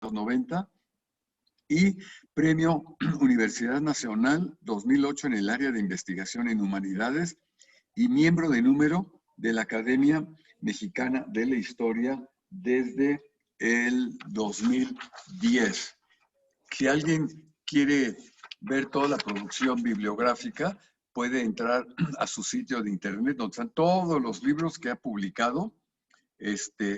1990 y Premio Universidad Nacional 2008 en el área de investigación en humanidades y miembro de número de la Academia Mexicana de la Historia desde el 2010. Si alguien quiere ver toda la producción bibliográfica, puede entrar a su sitio de internet donde están todos los libros que ha publicado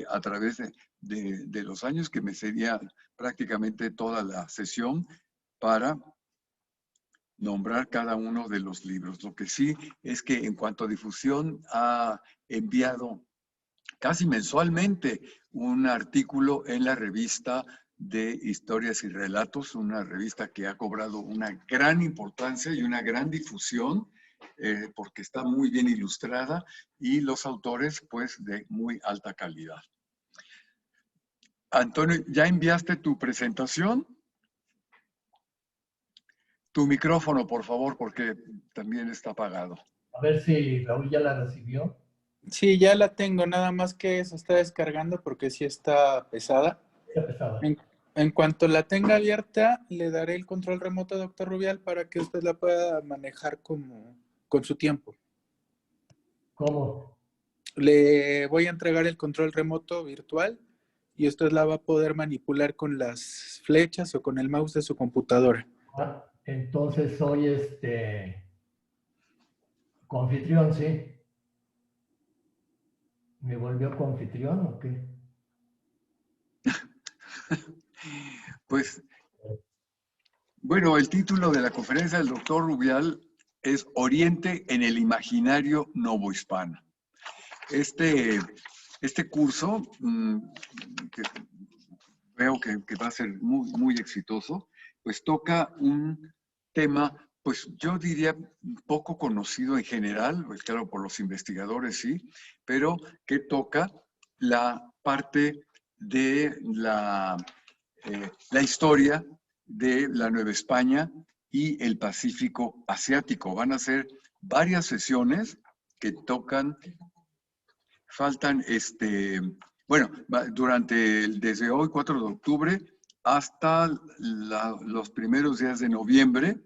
a través de los años, que me sería prácticamente toda la sesión para nombrar cada uno de los libros. Lo que sí es que en cuanto a difusión ha enviado casi mensualmente un artículo en la revista de Historias y Relatos, una revista que ha cobrado una gran importancia y una gran difusión, porque está muy bien ilustrada y los autores, pues, de muy alta calidad. Antonio, ¿ya enviaste tu presentación? Tu micrófono, por favor, porque también está apagado. A ver si Raúl ya la recibió. Sí, ya la tengo, nada más que se está descargando porque sí está pesada. Está pesada. En cuanto la tenga abierta, le daré el control remoto a doctor Rubial para que usted la pueda manejar con su tiempo. ¿Cómo? Le voy a entregar el control remoto virtual y usted la va a poder manipular con las flechas o con el mouse de su computadora. Ah, entonces soy coanfitrión, ¿sí? ¿Me volvió coanfitrión o qué? Pues, bueno, el título de la conferencia del doctor Rubial es Oriente en el Imaginario Novohispano. Este curso, que veo que va a ser muy, muy exitoso, pues toca un tema, pues yo diría poco conocido en general, pues claro, por los investigadores sí, pero que toca la parte de la historia de la Nueva España y el Pacífico Asiático. Van a ser varias sesiones que tocan, faltan, bueno, desde hoy, 4 de octubre, hasta los primeros días de noviembre,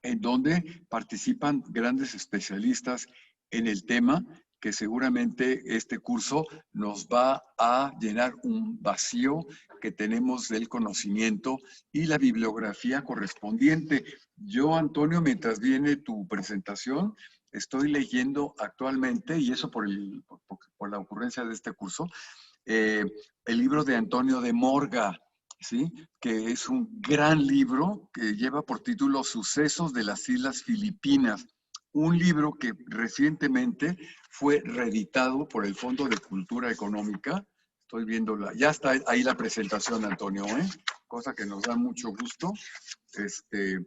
en donde participan grandes especialistas en el tema, que seguramente este curso nos va a llenar un vacío que tenemos del conocimiento y la bibliografía correspondiente. Yo, Antonio, mientras viene tu presentación, estoy leyendo actualmente, y eso por la ocurrencia de este curso, el libro de Antonio de Morga, ¿sí? Que es un gran libro que lleva por título Sucesos de las Islas Filipinas, un libro que recientemente fue reeditado por el Fondo de Cultura Económica. Estoy viendo, ya está ahí la presentación, Antonio, cosa que nos da mucho gusto. Este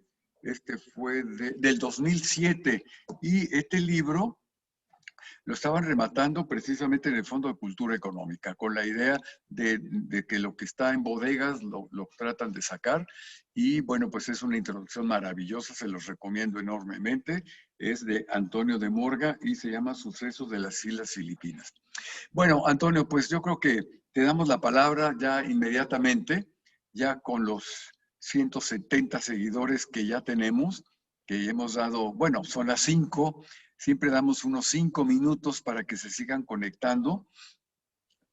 fue del 2007, y este libro lo estaban rematando precisamente en el Fondo de Cultura Económica, con la idea de que lo que está en bodegas lo tratan de sacar. Y bueno, pues es una introducción maravillosa, se los recomiendo enormemente. Es de Antonio de Morga y se llama Sucesos de las Islas Filipinas. Bueno, Antonio, pues yo creo que te damos la palabra ya inmediatamente, ya con los 170 seguidores que ya tenemos, que hemos dado, bueno, son las 5. Siempre damos unos 5 minutos para que se sigan conectando.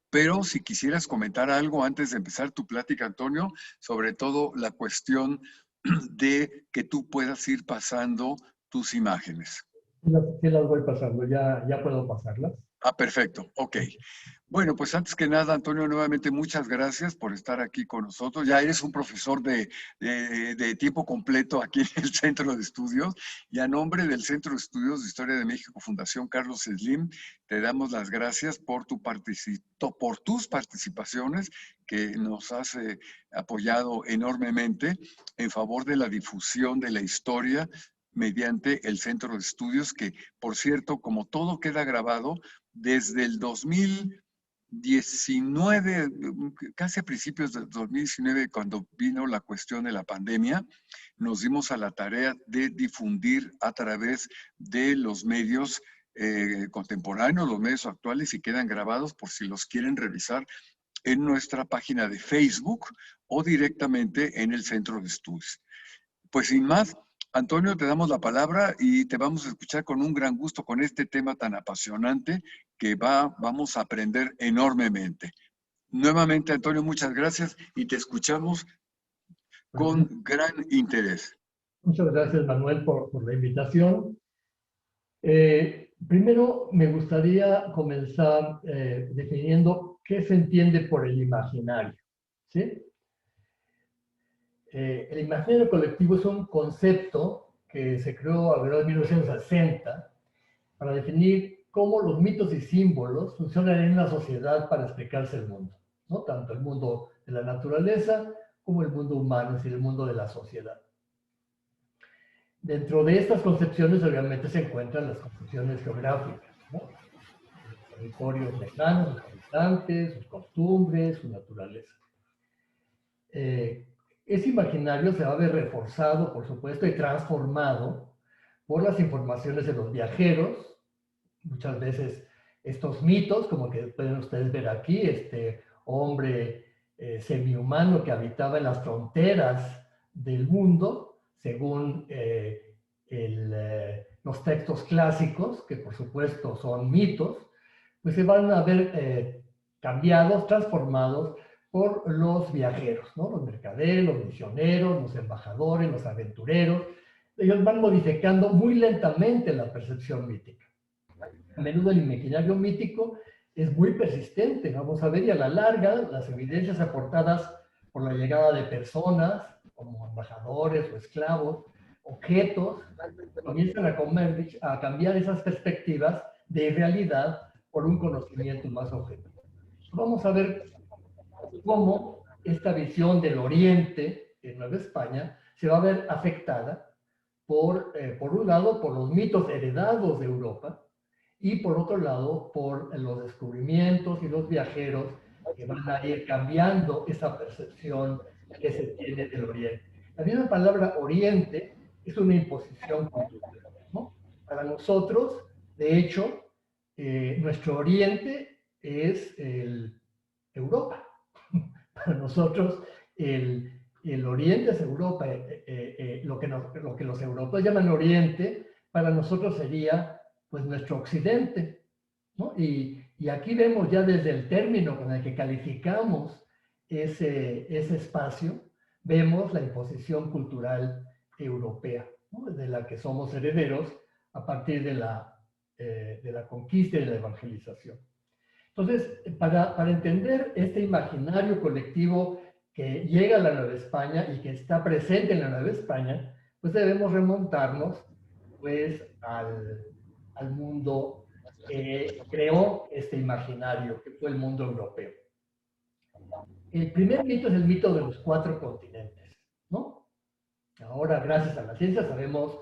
Pero si quisieras comentar algo antes de empezar tu plática, Antonio, sobre todo la cuestión de que tú puedas ir pasando tus imágenes. Sí las voy pasando, ya puedo pasarlas. Ah, perfecto, ok. Bueno, pues antes que nada, Antonio, nuevamente muchas gracias por estar aquí con nosotros. Ya eres un profesor de tiempo completo aquí en el Centro de Estudios, y a nombre del Centro de Estudios de Historia de México, Fundación Carlos Slim, te damos las gracias por tus participaciones, que nos has apoyado enormemente en favor de la difusión de la historia mediante el Centro de Estudios, que, por cierto, como todo queda grabado, desde el 2019, casi a principios del 2019, cuando vino la cuestión de la pandemia, nos dimos a la tarea de difundir a través de los medios contemporáneos, los medios actuales, y quedan grabados por si los quieren revisar en nuestra página de Facebook o directamente en el centro de estudios. Pues sin más, Antonio, te damos la palabra y te vamos a escuchar con un gran gusto con este tema tan apasionante que vamos a aprender enormemente. Nuevamente, Antonio, muchas gracias y te escuchamos con gran interés. Muchas gracias, Manuel, por la invitación. Primero, me gustaría comenzar definiendo qué se entiende por el imaginario, ¿sí? El imaginario colectivo es un concepto que se creó alrededor de 1960 para definir cómo los mitos y símbolos funcionan en una sociedad para explicarse el mundo, ¿no? Tanto el mundo de la naturaleza como el mundo humano, es decir, el mundo de la sociedad. Dentro de estas concepciones, obviamente, se encuentran las concepciones geográficas, ¿no? Los territorios lejanos, sus habitantes, sus costumbres, su naturaleza. Ese imaginario se va a ver reforzado, por supuesto, y transformado por las informaciones de los viajeros. Muchas veces estos mitos, como que pueden ustedes ver aquí, este hombre semihumano que habitaba en las fronteras del mundo, según los textos clásicos, que por supuesto son mitos, pues se van a ver cambiados, transformados por los viajeros, ¿no? Los mercaderes, los misioneros, los embajadores, los aventureros. Ellos van modificando muy lentamente la percepción mítica. A menudo el imaginario mítico es muy persistente, vamos a ver, y a la larga las evidencias aportadas por la llegada de personas como embajadores o esclavos, objetos, comienzan a cambiar esas perspectivas de realidad por un conocimiento más objetivo. Vamos a ver cómo esta visión del Oriente en Nueva España se va a ver afectada por un lado, por los mitos heredados de Europa, y por otro lado, por los descubrimientos y los viajeros que van a ir cambiando esa percepción que se tiene del Oriente. La misma palabra Oriente es una imposición cultural, ¿no? Para nosotros, de hecho, nuestro Oriente es Europa. Para nosotros, el Oriente es Europa. Lo que los europeos llaman Oriente, para nosotros sería pues nuestro occidente, ¿no? Y aquí vemos ya desde el término con el que calificamos ese espacio, vemos la imposición cultural europea, ¿no? De la que somos herederos a partir de la conquista y de la evangelización. Entonces, para entender este imaginario colectivo que llega a la Nueva España y que está presente en la Nueva España, pues debemos remontarnos pues al mundo que creó este imaginario, que fue el mundo europeo. El primer mito es el mito de los 4 continentes, ¿no? Ahora, gracias a la ciencia, sabemos,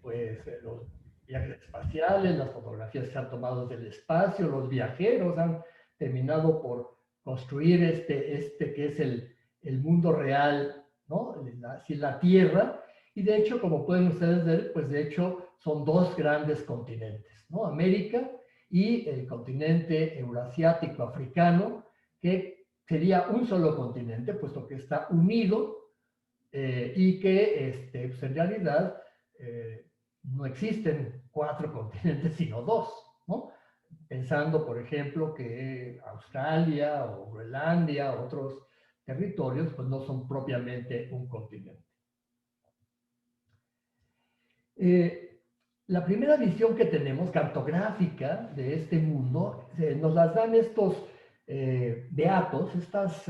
pues, los viajes espaciales, las fotografías que se han tomado del espacio, los viajeros han terminado por construir este que es el mundo real, ¿no? La Tierra. Y de hecho, como pueden ustedes ver, pues de hecho son 2 grandes continentes, ¿no? América y el continente eurasiático africano, que sería un solo continente, puesto que está unido y que pues en realidad no existen 4 continentes, sino 2, ¿no? Pensando, por ejemplo, que Australia o Groenlandia, otros territorios, pues no son propiamente un continente. La primera visión que tenemos, cartográfica, de este mundo, nos las dan estos beatos, estas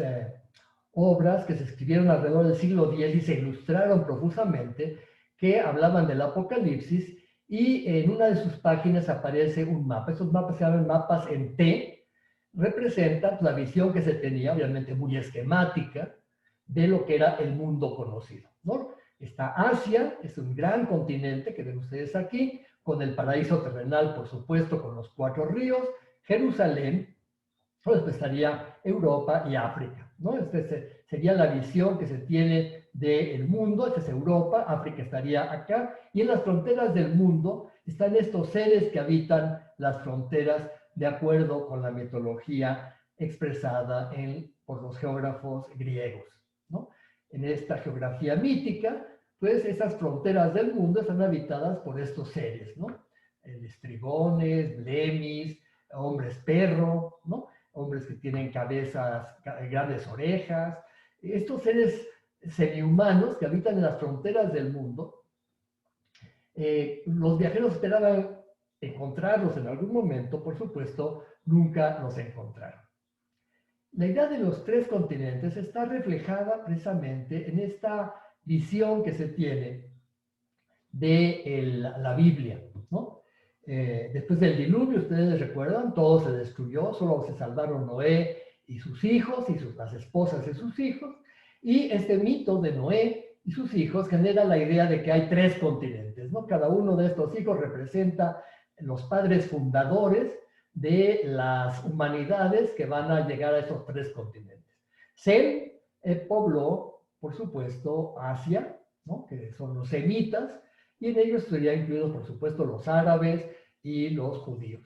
obras que se escribieron alrededor del siglo X y se ilustraron profusamente, que hablaban del Apocalipsis, y en una de sus páginas aparece un mapa. Esos mapas se llaman mapas en T, representan la visión que se tenía, obviamente muy esquemática, de lo que era el mundo conocido, ¿no? Está Asia, es un gran continente que ven ustedes aquí, con el paraíso terrenal, por supuesto, con los 4 ríos, Jerusalén, después estaría Europa y África, ¿no? Sería la visión que se tiene del mundo. Esta es Europa, África estaría acá, y en las fronteras del mundo están estos seres que habitan las fronteras de acuerdo con la mitología expresada por los geógrafos griegos, en esta geografía mítica, pues esas fronteras del mundo están habitadas por estos seres, ¿no? Estrigones, blemis, hombres perro, ¿no? Hombres que tienen cabezas, grandes orejas. Estos seres semihumanos que habitan en las fronteras del mundo, los viajeros esperaban encontrarlos en algún momento, por supuesto, nunca los encontraron. La idea de los tres continentes está reflejada precisamente en esta visión que se tiene de la Biblia, ¿no? Después del diluvio, ustedes recuerdan, todo se destruyó, solo se salvaron Noé y sus hijos, y las esposas de sus hijos, y este mito de Noé y sus hijos genera la idea de que hay tres continentes, ¿no? Cada uno de estos hijos representa los padres fundadores de las humanidades que van a llegar a esos tres continentes. Sem pobló, por supuesto, Asia, ¿no? Que son los semitas, y en ellos estarían incluidos, por supuesto, los árabes y los judíos.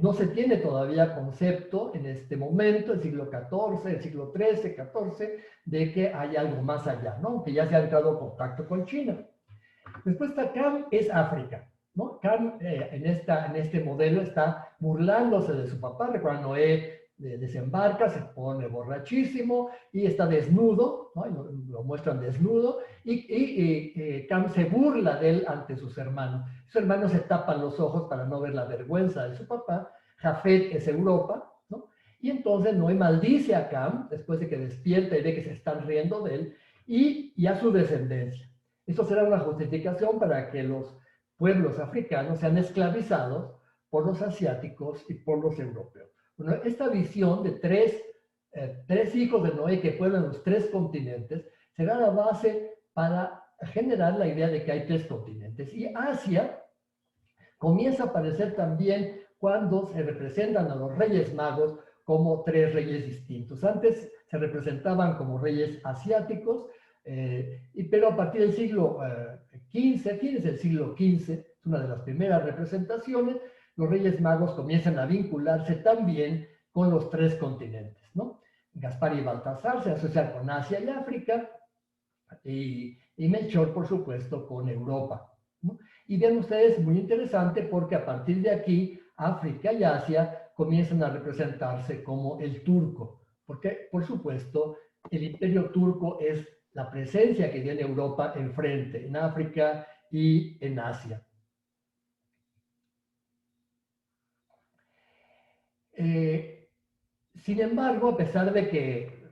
No se tiene todavía concepto en este momento, el siglo XIV, el siglo XIII, XIV, de que hay algo más allá, ¿no? Que ya se ha entrado en contacto con China. Después está Cam, es África, ¿no? Cam en este modelo está burlándose de su papá. Recuerdan, Noé desembarca, se pone borrachísimo y está desnudo, ¿no? Lo muestran desnudo, y Cam se burla de él ante sus hermanos. Sus hermanos se tapan los ojos para no ver la vergüenza de su papá. Jafet es Europa, ¿no? Y entonces Noé maldice a Cam después de que despierta y ve que se están riendo de él, y a su descendencia. Esto será una justificación para que los pueblos africanos sean esclavizados por los asiáticos y por los europeos. Bueno, esta visión de tres hijos de Noé que pueblan los tres continentes será la base para generar la idea de que hay tres continentes. Y Asia comienza a aparecer también cuando se representan a los reyes magos como tres reyes distintos. Antes se representaban como reyes asiáticos, pero a partir del siglo XV, fines del siglo XV, es una de las primeras representaciones, los reyes magos comienzan a vincularse también con los tres continentes, ¿no? Gaspar y Baltasar se asocian con Asia y África, y Melchor, por supuesto, con Europa, ¿no? Y vean ustedes, muy interesante, porque a partir de aquí, África y Asia comienzan a representarse como el turco, porque, por supuesto, el imperio turco es la presencia que tiene Europa enfrente, en África y en Asia. Sin embargo, a pesar de que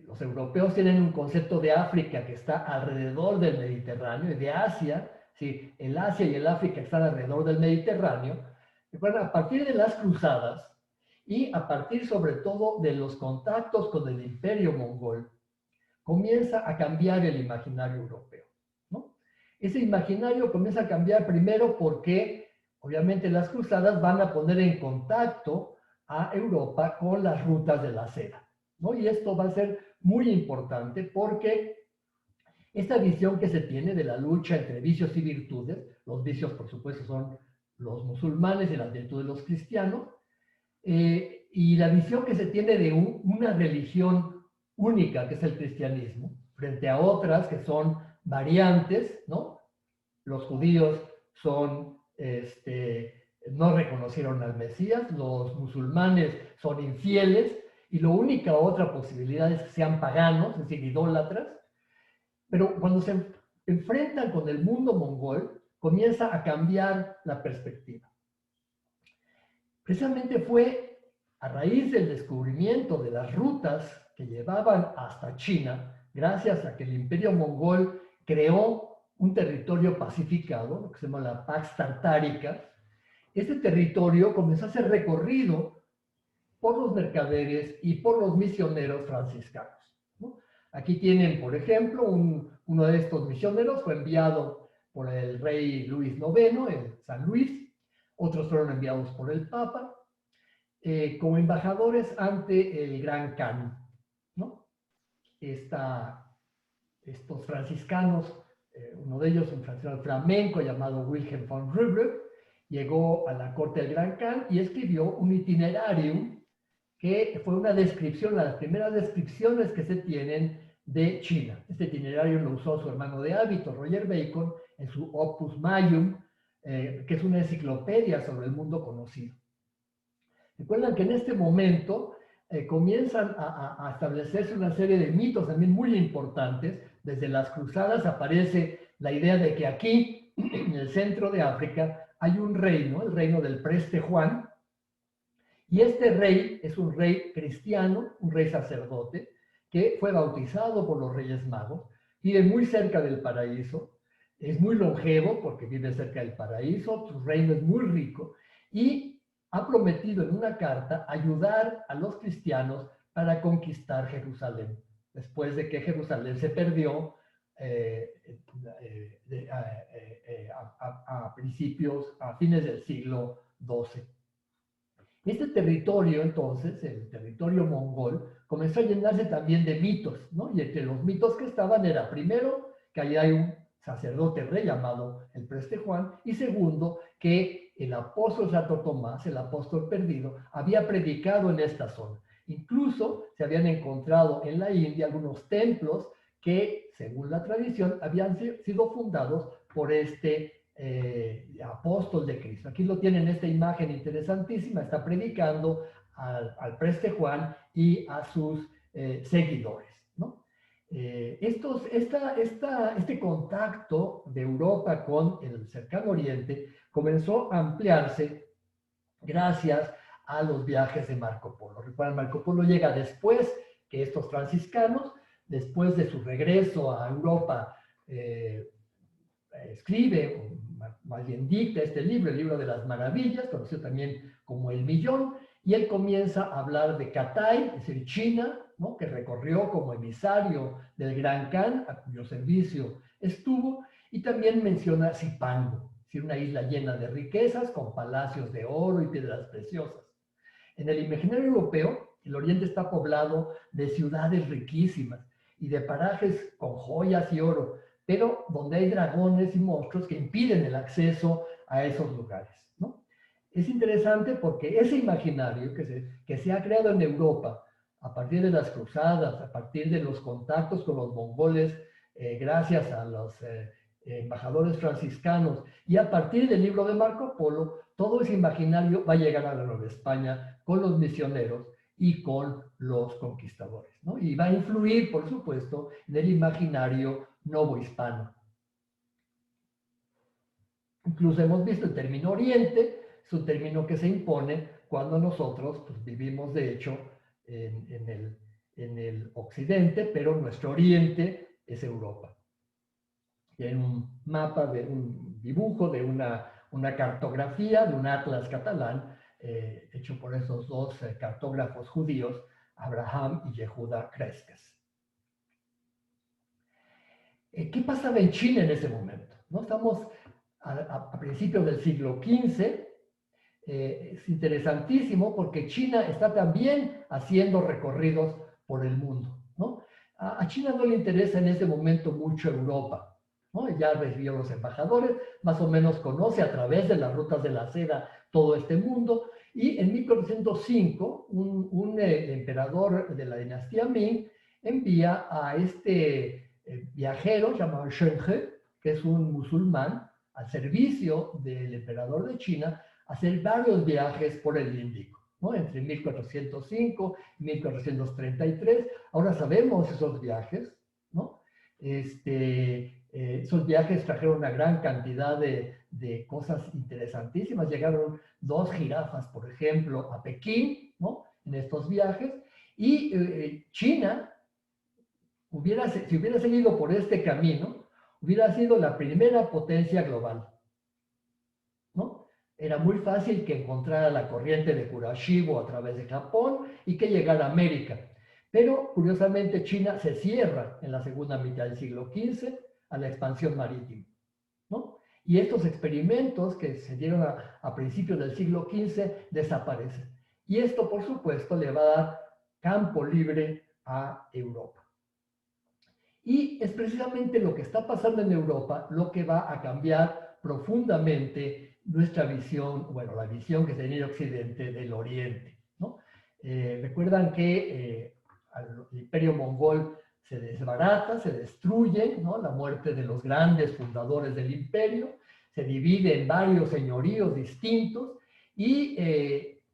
los europeos tienen un concepto de África que está alrededor del Mediterráneo, y de Asia, ¿sí? El Asia y el África están alrededor del Mediterráneo, bueno, a partir de las cruzadas y a partir sobre todo de los contactos con el imperio mongol, comienza a cambiar el imaginario europeo, ¿no? Ese imaginario comienza a cambiar primero porque, obviamente, las cruzadas van a poner en contacto a Europa con las rutas de la seda, ¿no? Y esto va a ser muy importante porque esta visión que se tiene de la lucha entre vicios y virtudes, los vicios, por supuesto, son los musulmanes y las virtudes los cristianos, y la visión que se tiene de una religión única, que es el cristianismo, frente a otras que son variantes, ¿no? Los judíos son, no reconocieron al Mesías, los musulmanes son infieles, y la única otra posibilidad es que sean paganos, es decir, idólatras. Pero cuando se enfrentan con el mundo mongol, comienza a cambiar la perspectiva. Precisamente fue a raíz del descubrimiento de las rutas que llevaban hasta China, gracias a que el imperio mongol creó un territorio pacificado, lo que se llama la Pax Tartárica. Este territorio comenzó a ser recorrido por los mercaderes y por los misioneros franciscanos, ¿no? Aquí tienen, por ejemplo, uno de estos misioneros fue enviado por el rey Luis IX, en San Luis. Otros fueron enviados por el Papa como embajadores ante el Gran Khan, ¿no? Estos franciscanos, uno de ellos, un franciscano flamenco llamado Wilhelm von Rübruck, llegó a la corte del Gran Khan y escribió un itinerario que fue una descripción, las primeras descripciones que se tienen de China. Este itinerario lo usó su hermano de hábito, Roger Bacon, en su Opus Maium, que es una enciclopedia sobre el mundo conocido. Recuerdan que en este momento comienzan a establecerse una serie de mitos también muy importantes. Desde las cruzadas aparece la idea de que aquí, en el centro de África, hay un reino, el reino del Preste Juan, y este rey es un rey cristiano, un rey sacerdote, que fue bautizado por los Reyes Magos, vive muy cerca del paraíso, es muy longevo porque vive cerca del paraíso, su reino es muy rico, y ha prometido en una carta ayudar a los cristianos para conquistar Jerusalén, después de que Jerusalén se perdió a fines del siglo XII. Este territorio, entonces, el territorio mongol, comenzó a llenarse también de mitos, ¿no? Y entre los mitos que estaban era, primero, que allá hay un sacerdote rey llamado el Preste Juan, y segundo, que el apóstol Santo Tomás, el apóstol perdido, había predicado en esta zona. Incluso se habían encontrado en la India algunos templos que, según la tradición, habían sido fundados por este apóstol de Cristo. Aquí lo tienen esta imagen interesantísima, está predicando al Preste Juan y a sus seguidores, ¿no? Este contacto de Europa con el cercano oriente comenzó a ampliarse gracias a los viajes de Marco Polo. Recuerdan, Marco Polo llega después que estos franciscanos, después de su regreso a Europa, escribe, o más bien dicta este libro, el libro de las maravillas, conocido también como El Millón, y él comienza a hablar de Catay, es decir, China, ¿no? Que recorrió como emisario del Gran Khan, a cuyo servicio estuvo, y también menciona Zipango, es decir, una isla llena de riquezas, con palacios de oro y piedras preciosas. En el imaginario europeo, el Oriente está poblado de ciudades riquísimas y de parajes con joyas y oro, pero donde hay dragones y monstruos que impiden el acceso a esos lugares, ¿no? Es interesante porque ese imaginario que se ha creado en Europa a partir de las cruzadas, a partir de los contactos con los mongoles, gracias a los embajadores franciscanos, y a partir del libro de Marco Polo, todo ese imaginario va a llegar a la Nueva España con los misioneros y con los conquistadores, ¿no? Y va a influir, por supuesto, en el imaginario novohispano. Incluso hemos visto el término Oriente, es un término que se impone cuando nosotros pues, vivimos, de hecho, en el occidente, pero nuestro oriente es Europa. Y hay un mapa, un dibujo de una cartografía de un atlas catalán, hecho por esos dos cartógrafos judíos, Abraham y Yehuda Cresques. ¿Qué pasaba en China en ese momento? ¿No? Estamos a principios del siglo XV. Es interesantísimo porque China está también haciendo recorridos por el mundo, ¿no? A China no le interesa en ese momento mucho Europa, ¿no? Ya recibió los embajadores, más o menos conoce a través de las rutas de la seda todo este mundo, y en 1405 un emperador de la dinastía Ming envía a este viajero llamado Shen He, que es un musulmán, al servicio del emperador de China, hacer varios viajes por el Índico, ¿no? Entre 1405 y 1433. Ahora sabemos esos viajes, ¿no? Esos viajes trajeron una gran cantidad de cosas interesantísimas. Llegaron 2 jirafas, por ejemplo, a Pekín, ¿no? En estos viajes. Y China, si hubiera seguido por este camino, hubiera sido la primera potencia global, ¿no? Era muy fácil que encontrara la corriente de Kurashibo a través de Japón y que llegara a América. Pero, curiosamente, China se cierra en la segunda mitad del siglo XV a la expansión marítima, ¿no? Y estos experimentos que se dieron a principios del siglo XV desaparecen. Y esto, por supuesto, le va a dar campo libre a Europa. Y es precisamente lo que está pasando en Europa lo que va a cambiar profundamente nuestra visión, bueno, la visión que tenía el Occidente del Oriente, ¿no? Recuerdan que al imperio mongol se desbarata, se destruye, ¿no? La muerte de los grandes fundadores del imperio, se divide en varios señoríos distintos y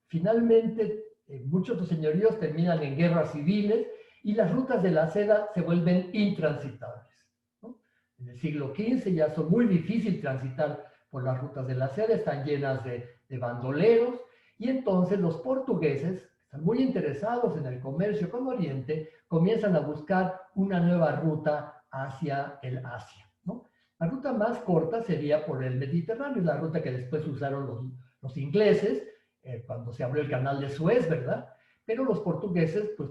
finalmente muchos de los señoríos terminan en guerras civiles y las rutas de la seda se vuelven intransitables, ¿no? En el siglo XV ya son muy difícil transitar por las rutas de la seda, están llenas de bandoleros y entonces los portugueses, están muy interesados en el comercio con Oriente, comienzan a buscar una nueva ruta hacia el Asia, ¿no? La ruta más corta sería por el Mediterráneo, la ruta que después usaron los ingleses cuando se abrió el canal de Suez, ¿verdad? Pero los portugueses, pues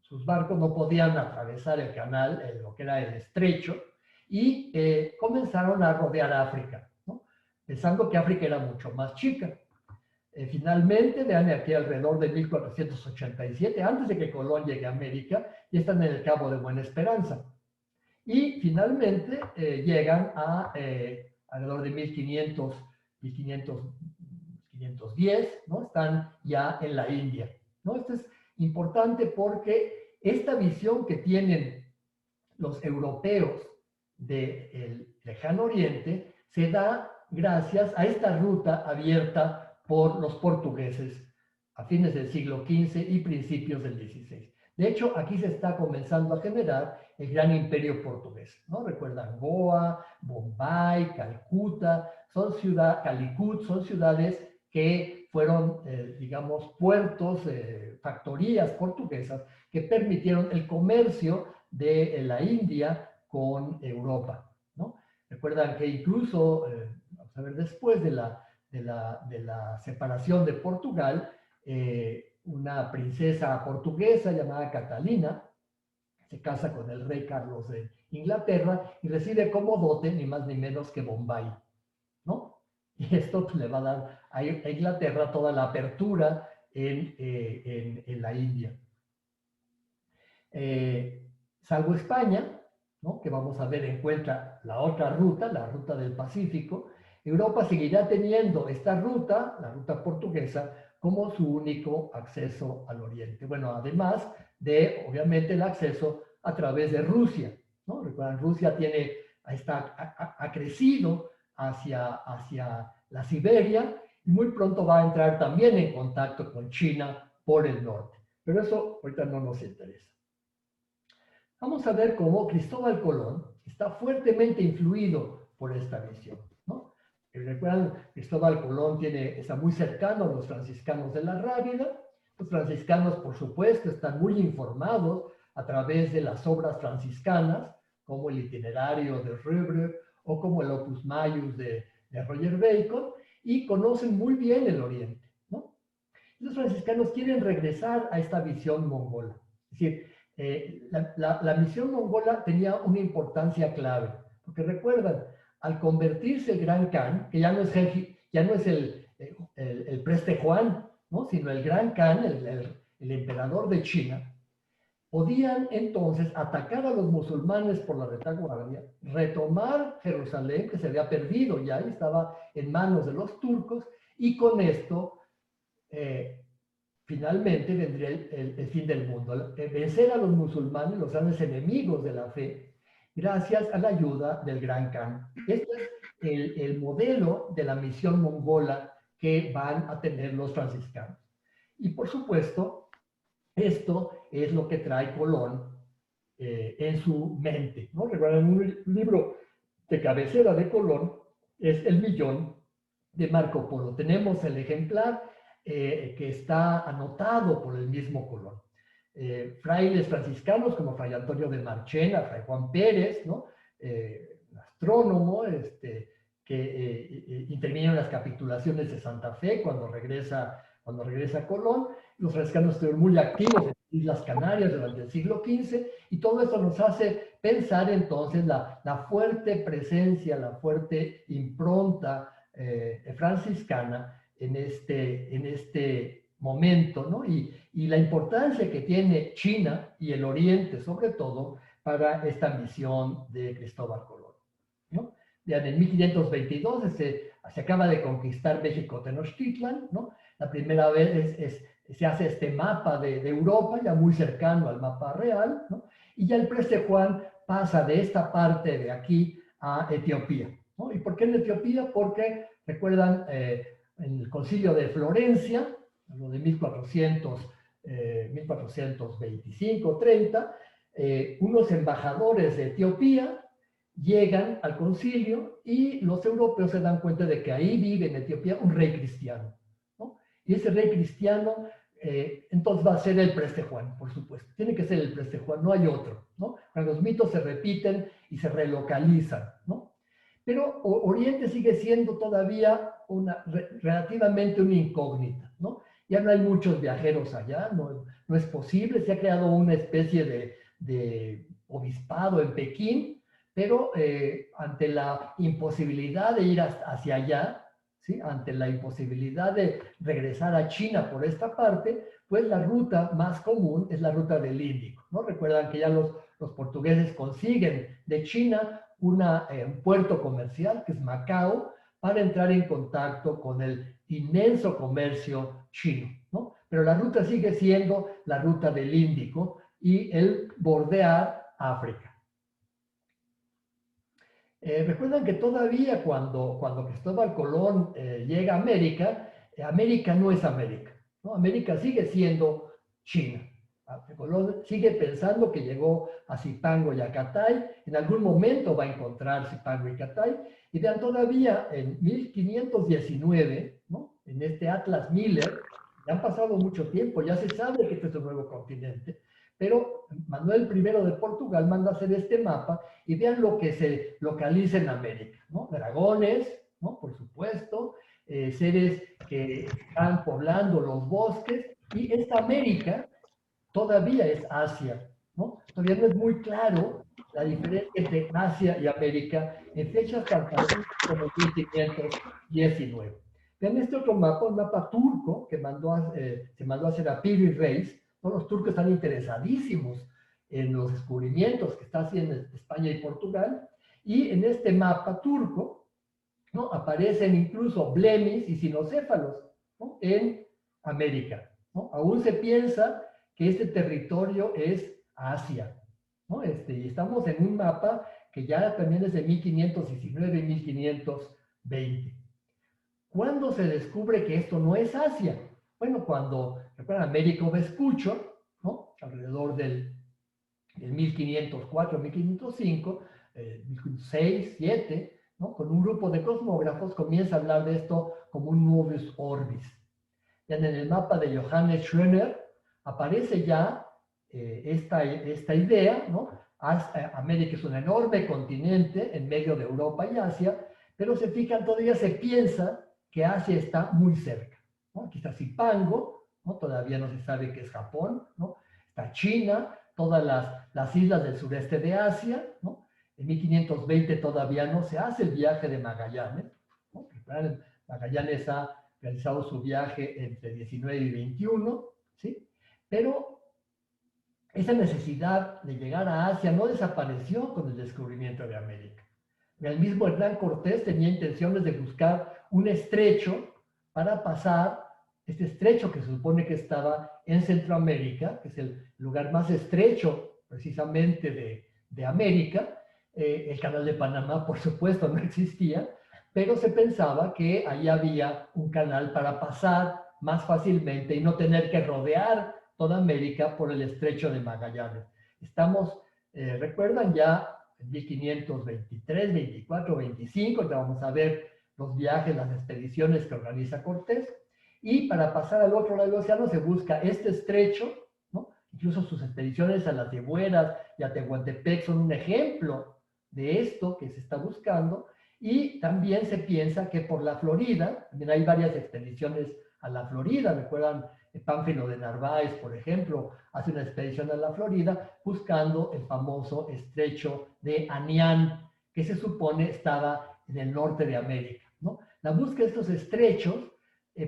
sus barcos no podían atravesar el canal, lo que era el estrecho, y comenzaron a rodear África, ¿no? Pensando que África era mucho más chica. Finalmente, vean aquí alrededor de 1487, antes de que Colón llegue a América, ya están en el Cabo de Buena Esperanza. Y finalmente llegan a alrededor de 1510, ¿no? Están ya en la India, ¿no? Esto es importante porque esta visión que tienen los europeos del lejano oriente se da gracias a esta ruta abierta por los portugueses a fines del siglo XV y principios del XVI. De hecho, aquí se está comenzando a generar el gran imperio portugués, ¿no? Recuerdan Goa, Bombay, Calcuta, Calicut, son ciudades que fueron, digamos, puertos, factorías portuguesas que permitieron el comercio de la India con Europa, ¿no? Recuerdan que incluso, vamos a ver, después de la separación de Portugal, una princesa portuguesa llamada Catalina se casa con el rey Carlos de Inglaterra y recibe como dote ni más ni menos que Bombay, ¿no? Y esto le va a dar a Inglaterra toda la apertura en la India. Salvo España, ¿no? Que vamos a ver encuentra la otra ruta, la ruta del Pacífico. Europa seguirá teniendo esta ruta, la ruta portuguesa, como su único acceso al Oriente. Bueno, además de, obviamente, el acceso a través de Rusia, ¿no? Recuerdan, Rusia ha crecido hacia la Siberia y muy pronto va a entrar también en contacto con China por el norte. Pero eso ahorita no nos interesa. Vamos a ver cómo Cristóbal Colón está fuertemente influido por esta visión, ¿no? Recuerdan, Cristóbal Colón está muy cercano a los franciscanos de la Rábida. Los franciscanos, por supuesto, están muy informados a través de las obras franciscanas, como el Itinerario de Rübrer o como el Opus Maius de Roger Bacon, y conocen muy bien el Oriente, ¿no? Los franciscanos quieren regresar a esta visión mongola. Es decir, la misión mongola tenía una importancia clave, porque recuerdan, al convertirse el Gran Khan, que ya no es el preste Juan, ¿no? Sino el Gran Khan, el emperador de China, podían entonces atacar a los musulmanes por la retaguardia, retomar Jerusalén, que se había perdido ya y estaba en manos de los turcos, y con esto finalmente vendría el fin del mundo. Vencer a los musulmanes, los grandes enemigos de la fe, gracias a la ayuda del Gran Khan. Este es el modelo de la misión mongola que van a tener los franciscanos. Y por supuesto, esto es lo que trae Colón en su mente, ¿no? Recuerden, un libro de cabecera de Colón es El Millón de Marco Polo. Tenemos el ejemplar que está anotado por el mismo Colón. Frailes franciscanos como Fray Antonio de Marchena, Fray Juan Pérez, ¿no? Astrónomo, que interviene en las capitulaciones de Santa Fe cuando regresa Colón. Los franciscanos estuvieron muy activos en las Islas Canarias durante el siglo XV, y todo esto nos hace pensar entonces la fuerte presencia, la fuerte impronta franciscana en este momento, ¿no? Y la importancia que tiene China y el Oriente, sobre todo, para esta misión de Cristóbal Colón, ¿no? Vean, en 1522 se acaba de conquistar México Tenochtitlan, ¿no? La primera vez se hace este mapa de Europa, ya muy cercano al mapa real, ¿no? Y ya el Preste Juan pasa de esta parte de aquí a Etiopía, ¿no? ¿Y por qué en Etiopía? Porque, recuerdan, en el Concilio de Florencia, lo de 1425-30, unos embajadores de Etiopía llegan al concilio y los europeos se dan cuenta de que ahí vive en Etiopía un rey cristiano, ¿no? Y ese rey cristiano, entonces va a ser el Preste Juan, por supuesto. Tiene que ser el Preste Juan, no hay otro, ¿no? Cuando los mitos se repiten y se relocalizan, ¿no? Pero Oriente sigue siendo todavía relativamente una incógnita, ¿no? Ya no hay muchos viajeros allá, no es posible, se ha creado una especie de obispado en Pekín, pero ante la imposibilidad de ir hacia allá, ¿sí? Ante la imposibilidad de regresar a China por esta parte, pues la ruta más común es la ruta del Índico, ¿no? Recuerdan que ya los portugueses consiguen de China un puerto comercial, que es Macao, para entrar en contacto con el inmenso comercio chino, ¿no? Pero la ruta sigue siendo la ruta del Índico y el bordear África. Recuerdan que todavía cuando Cristóbal Colón llega a América, América no es América, ¿no? América sigue siendo China. Colón sigue pensando que llegó a Zipango y a Catay, en algún momento va a encontrar Zipango y Catay, y vean, todavía en 1519, ¿no? En este Atlas Miller, ya han pasado mucho tiempo, ya se sabe que este es un nuevo continente, pero Manuel I de Portugal manda hacer este mapa y vean lo que se localiza en América, ¿no? Dragones, ¿no? Por supuesto, seres que están poblando los bosques, y esta América todavía es Asia, ¿no? Todavía no es muy claro la diferencia entre Asia y América en fechas tan tardias como 1519. Vean este otro mapa, un mapa turco que se mandó a hacer a Piri Reis, ¿no? Los turcos están interesadísimos en los descubrimientos que está haciendo España y Portugal, y en este mapa turco, ¿no? Aparecen incluso blemis y cinocéfalos, ¿no? En América, ¿no? Aún se piensa que este territorio es Asia, ¿no? Y estamos en un mapa que ya también es de 1519 y 1520. ¿Cuándo se descubre que esto no es Asia? Bueno, cuando, recuerdan, Américo Vespuccio, ¿no? Alrededor del 1504, 1505, 1506, 7, ¿no? Con un grupo de cosmógrafos comienza a hablar de esto como un novus orbis. Ya en el mapa de Johannes Schroeder aparece ya esta idea, ¿no? América es un enorme continente en medio de Europa y Asia, pero se fijan, todavía se piensa que Asia está muy cerca, ¿no? Aquí está Zipango, ¿no? Todavía no se sabe qué es Japón, ¿no? Está China, todas las islas del sureste de Asia, ¿no? En 1520 todavía no se hace el viaje de Magallanes, ¿no? Magallanes ha realizado su viaje entre 19 y 21, ¿sí? Pero esa necesidad de llegar a Asia no desapareció con el descubrimiento de América. El mismo Hernán Cortés tenía intenciones de buscar un estrecho para pasar, este estrecho que se supone que estaba en Centroamérica, que es el lugar más estrecho precisamente de América. El Canal de Panamá, por supuesto, no existía, pero se pensaba que ahí había un canal para pasar más fácilmente y no tener que rodear toda América por el estrecho de Magallanes. Estamos, recuerdan ya, en 1523, 24, 25, ya vamos a ver los viajes, las expediciones que organiza Cortés, y para pasar al otro lado del océano se busca este estrecho, ¿no? Incluso sus expediciones a las de Bueras y a Tehuantepec son un ejemplo de esto que se está buscando. Y también se piensa que por la Florida, también hay varias expediciones a la Florida, recuerdan, Pánfilo de Narváez, por ejemplo, hace una expedición a la Florida buscando el famoso estrecho de Anián, que se supone estaba en el norte de América, ¿no? La búsqueda de estos estrechos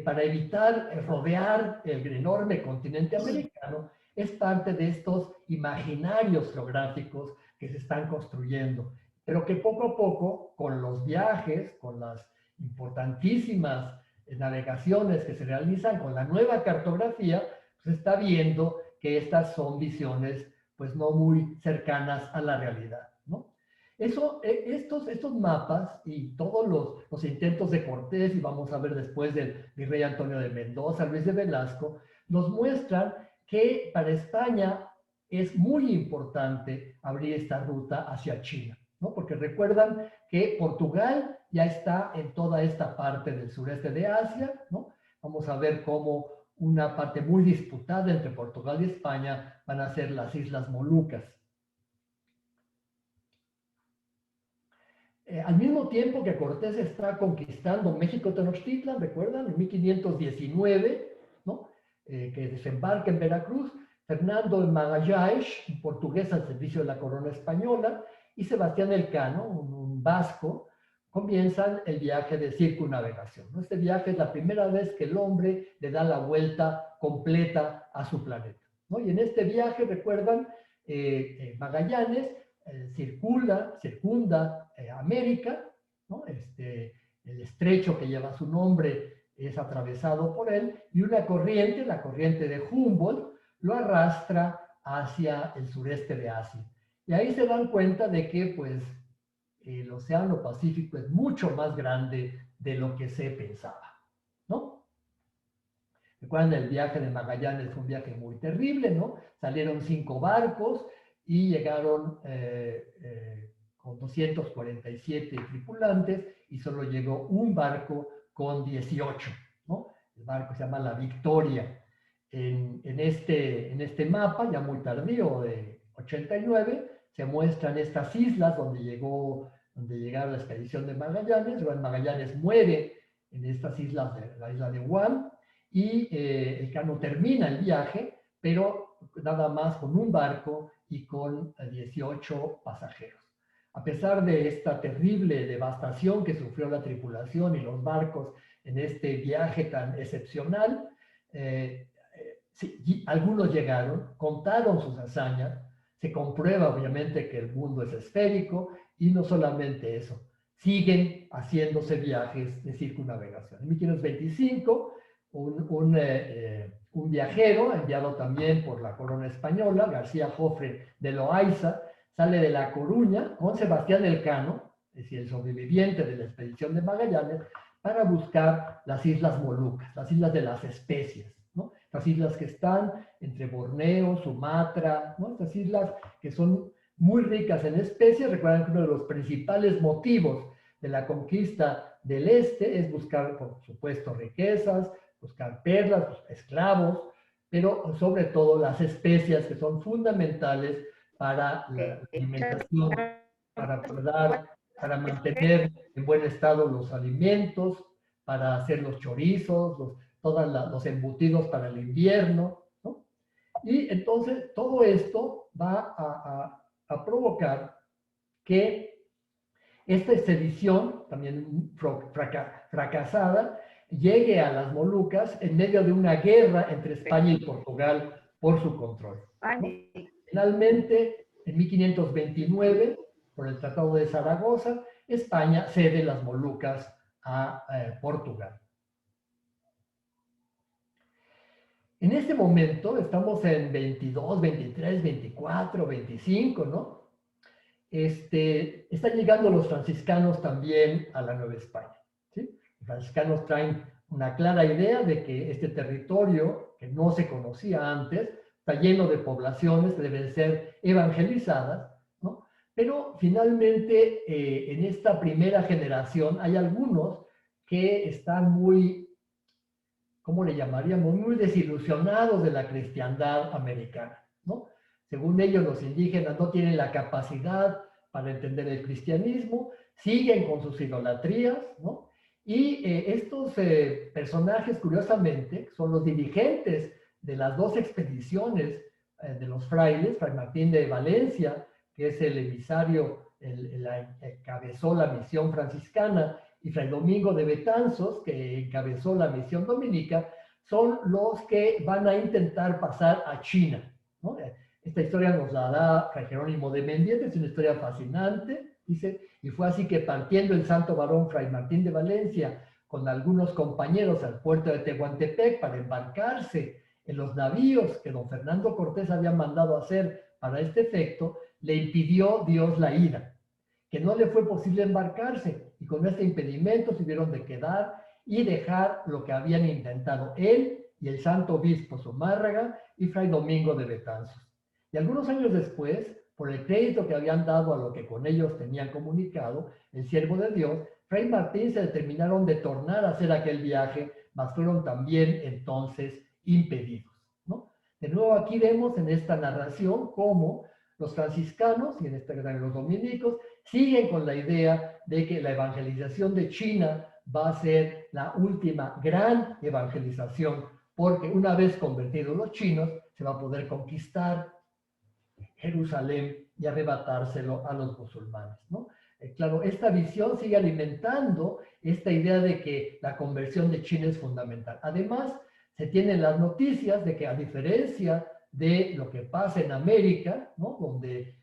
para evitar rodear el enorme continente americano es parte de estos imaginarios geográficos que se están construyendo, pero que poco a poco, con los viajes, con las importantísimas navegaciones que se realizan con la nueva cartografía, pues está viendo que estas son visiones pues no muy cercanas a la realidad, ¿no? Estos mapas y todos los intentos de Cortés, y vamos a ver después del virrey Antonio de Mendoza, Luis de Velasco, nos muestran que para España es muy importante abrir esta ruta hacia China, ¿no? Porque recuerdan que Portugal ya está en toda esta parte del sureste de Asia, ¿no? Vamos a ver cómo una parte muy disputada entre Portugal y España van a ser las Islas Molucas. Al mismo tiempo que Cortés está conquistando México Tenochtitlan, ¿recuerdan? En 1519, ¿no? Que desembarca en Veracruz, Fernando de Magallanes, un portugués al servicio de la corona española, y Sebastián Elcano, un vasco, comienzan el viaje de circunnavegación, ¿no? Este viaje es la primera vez que el hombre le da la vuelta completa a su planeta, ¿no? Y en este viaje, recuerdan, Magallanes circunda América, ¿no? El estrecho que lleva su nombre es atravesado por él, y una corriente, la corriente de Humboldt, lo arrastra hacia el sureste de Asia. Y ahí se dan cuenta de que pues, el Océano Pacífico es mucho más grande de lo que se pensaba, ¿no? Recuerdan, el viaje de Magallanes fue un viaje muy terrible, ¿no? Salieron 5 barcos y llegaron con 247 tripulantes y solo llegó un barco con 18, ¿no? El barco se llama la Victoria. En este mapa, ya muy tardío, de 89, se muestran estas islas donde llegaron la expedición de Magallanes. Magallanes muere en estas islas, la isla de Guam, y Elcano termina el viaje, pero nada más con un barco y con 18 pasajeros. A pesar de esta terrible devastación que sufrió la tripulación y los barcos en este viaje tan excepcional, sí, algunos llegaron, contaron sus hazañas, se comprueba obviamente que el mundo es esférico, y no solamente eso, siguen haciéndose viajes de circunnavegación. En 1525, un viajero, enviado también por la corona española, García Jofre de Loaiza, sale de La Coruña con Sebastián Elcano, es decir, el sobreviviente de la expedición de Magallanes, para buscar las Islas Molucas, las Islas de las Especias, ¿no? Las islas que están entre Borneo, Sumatra, ¿no? Estas islas que son muy ricas en especies. Recuerdan que uno de los principales motivos de la conquista del este es buscar, por supuesto, riquezas, buscar perlas, esclavos, pero sobre todo las especias que son fundamentales para la alimentación, para mantener en buen estado los alimentos, para hacer los chorizos, todos los embutidos para el invierno, ¿no? Y entonces todo esto va a provocar que esta expedición, también fracasada, llegue a las Molucas en medio de una guerra entre España y Portugal por su control, ¿no? Finalmente, en 1529, por el Tratado de Zaragoza, España cede las Molucas a Portugal. En este momento, estamos en 22, 23, 24, 25, ¿no? Están llegando los franciscanos también a la Nueva España, ¿sí? Los franciscanos traen una clara idea de que este territorio, que no se conocía antes, está lleno de poblaciones que deben ser evangelizadas, ¿no? Pero finalmente, en esta primera generación hay algunos que están muy, ¿cómo le llamaríamos? Muy desilusionados de la cristiandad americana, ¿no? Según ellos, los indígenas no tienen la capacidad para entender el cristianismo, siguen con sus idolatrías, ¿no? Y estos personajes, curiosamente, son los dirigentes de las 2 expediciones de los frailes, Fray Martín de Valencia, que es el emisario, el encabezó la misión franciscana, y Fray Domingo de Betanzos, que encabezó la misión dominica, son los que van a intentar pasar a China, ¿no? Esta historia nos la da Fray Jerónimo de Mendieta, es una historia fascinante, dice, y fue así que partiendo el santo varón Fray Martín de Valencia con algunos compañeros al puerto de Tehuantepec para embarcarse en los navíos que don Fernando Cortés había mandado hacer para este efecto, le impidió Dios la ida, que no le fue posible embarcarse, y con este impedimento tuvieron de quedar y dejar lo que habían intentado él y el santo obispo Zumárraga y fray Domingo de Betanzos. Y algunos años después, por el crédito que habían dado a lo que con ellos tenían comunicado, el siervo de Dios, fray Martín se determinaron de tornar a hacer aquel viaje, mas fueron también entonces impedidos, ¿no? De nuevo aquí vemos en esta narración cómo los franciscanos, y en este caso los dominicos, siguen con la idea de que la evangelización de China va a ser la última gran evangelización, porque una vez convertidos los chinos, se va a poder conquistar Jerusalén y arrebatárselo a los musulmanes, ¿no? Claro, esta visión sigue alimentando esta idea de que la conversión de China es fundamental. Además, se tienen las noticias de que, a diferencia de lo que pasa en América, ¿no? Donde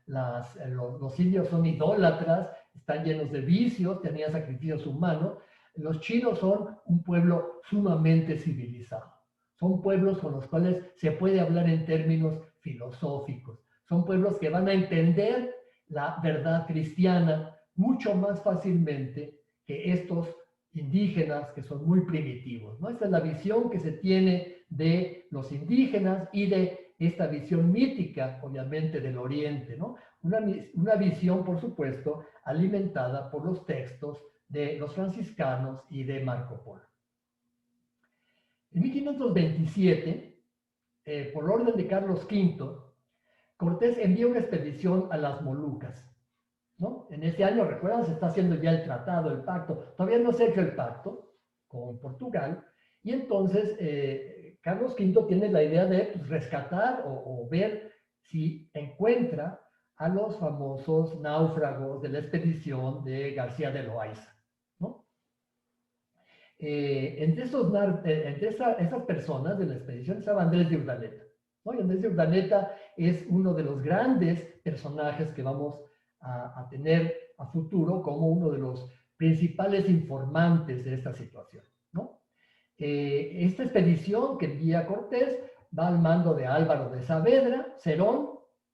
los indios son idólatras, están llenos de vicios, tenían sacrificios humanos, los chinos son un pueblo sumamente civilizado. Son pueblos con los cuales se puede hablar en términos filosóficos. Son pueblos que van a entender la verdad cristiana mucho más fácilmente que estos indígenas que son muy primitivos, ¿no? Esta es la visión que se tiene de los indígenas y de esta visión mítica, obviamente, del Oriente, ¿no? Una visión, por supuesto, alimentada por los textos de los franciscanos y de Marco Polo. En 1527, por orden de Carlos V, Cortés envía una expedición a las Molucas, ¿no? En ese año, recuerdan, se está haciendo ya el tratado, el pacto. Todavía no se ha hecho el pacto con Portugal, y entonces Carlos V tiene la idea de rescatar o ver si encuentra a los famosos náufragos de la expedición de García de Loaiza, ¿no? Entre esas personas de la expedición estaba Andrés de Urdaneta, ¿no? Y Andrés de Urdaneta es uno de los grandes personajes que vamos a tener a futuro como uno de los principales informantes de esta situación, ¿no? Esta expedición que envía Cortés va al mando de Álvaro de Saavedra, Cerón,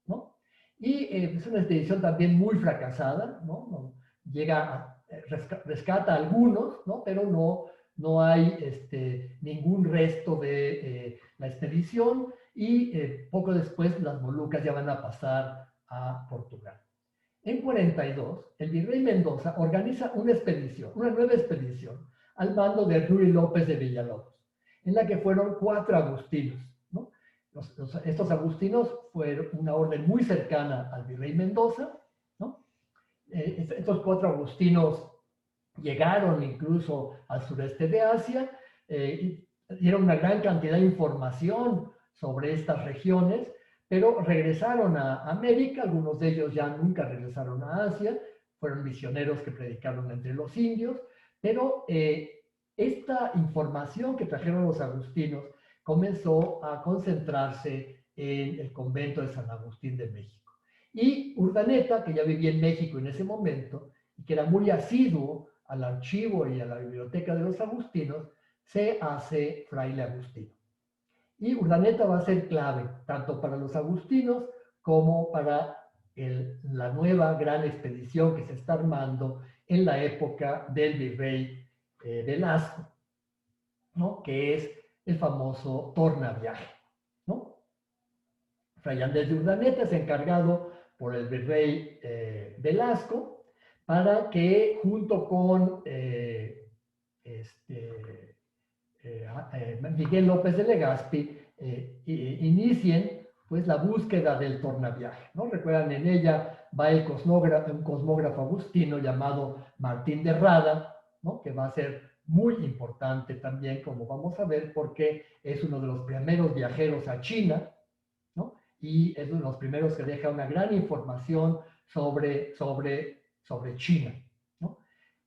¿no? Y es una expedición también muy fracasada, ¿no? Rescata a algunos, ¿no? Pero no hay ningún resto de la expedición, y poco después las Molucas ya van a pasar a Portugal. En 42, el virrey Mendoza organiza una nueva expedición, al mando de Ruy López de Villalobos, en la que fueron 4 agustinos, ¿no? Estos agustinos fueron una orden muy cercana al virrey Mendoza, ¿no? Estos 4 agustinos llegaron incluso al sureste de Asia, y dieron una gran cantidad de información sobre estas regiones, pero regresaron a América. Algunos de ellos ya nunca regresaron a Asia, fueron misioneros que predicaron entre los indios, pero esta información que trajeron los agustinos comenzó a concentrarse en el convento de San Agustín de México. Y Urdaneta, que ya vivía en México en ese momento, y que era muy asiduo al archivo y a la biblioteca de los agustinos, se hace fraile agustino. Y Urdaneta va a ser clave, tanto para los agustinos como para la nueva gran expedición que se está armando en la época del virrey Velasco, ¿no? Que es el famoso tornaviaje, ¿no? Fray Andrés de Urdaneta es encargado por el virrey Velasco para que, junto con Miguel López de Legazpi, inicien pues la búsqueda del tornaviaje, ¿no? Recuerdan, en ella va un cosmógrafo agustino llamado Martín de Rada, ¿no? Que va a ser muy importante también, como vamos a ver, porque es uno de los primeros viajeros a China, ¿no? Y es uno de los primeros que deja una gran información sobre China, ¿no?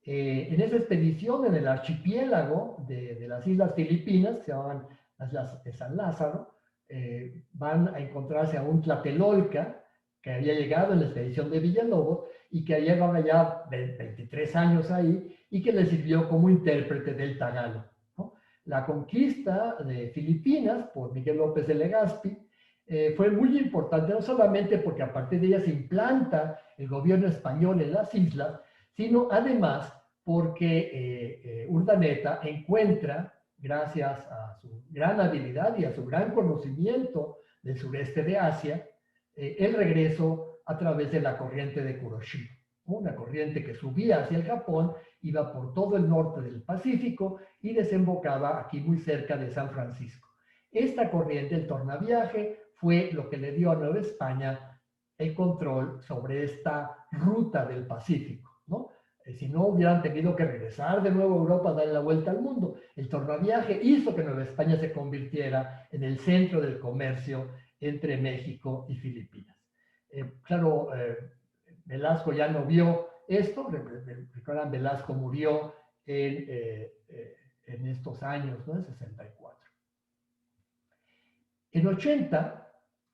En esa expedición, en el archipiélago de las Islas Filipinas, que se llamaban las Islas de San Lázaro, van a encontrarse a un tlatelolca que había llegado en la expedición de Villalobos y que llevaba ya 23 años ahí, y que le sirvió como intérprete del tagalo, ¿no? La conquista de Filipinas por Miguel López de Legazpi fue muy importante, no solamente porque a partir de ella se implanta el gobierno español en las islas, sino además porque Urdaneta encuentra, gracias a su gran habilidad y a su gran conocimiento del sureste de Asia, el regreso a través de la corriente de Kuroshio, una corriente que subía hacia el Japón, iba por todo el norte del Pacífico y desembocaba aquí muy cerca de San Francisco. Esta corriente, el tornaviaje, fue lo que le dio a Nueva España el control sobre esta ruta del Pacífico, ¿no? Si no, hubieran tenido que regresar de nuevo a Europa a darle la vuelta al mundo. El tornaviaje hizo que Nueva España se convirtiera en el centro del comercio entre México y Filipinas. Claro, Velasco ya no vio esto. Recuerdan, Velasco murió en estos años, ¿no? En 64. En 80,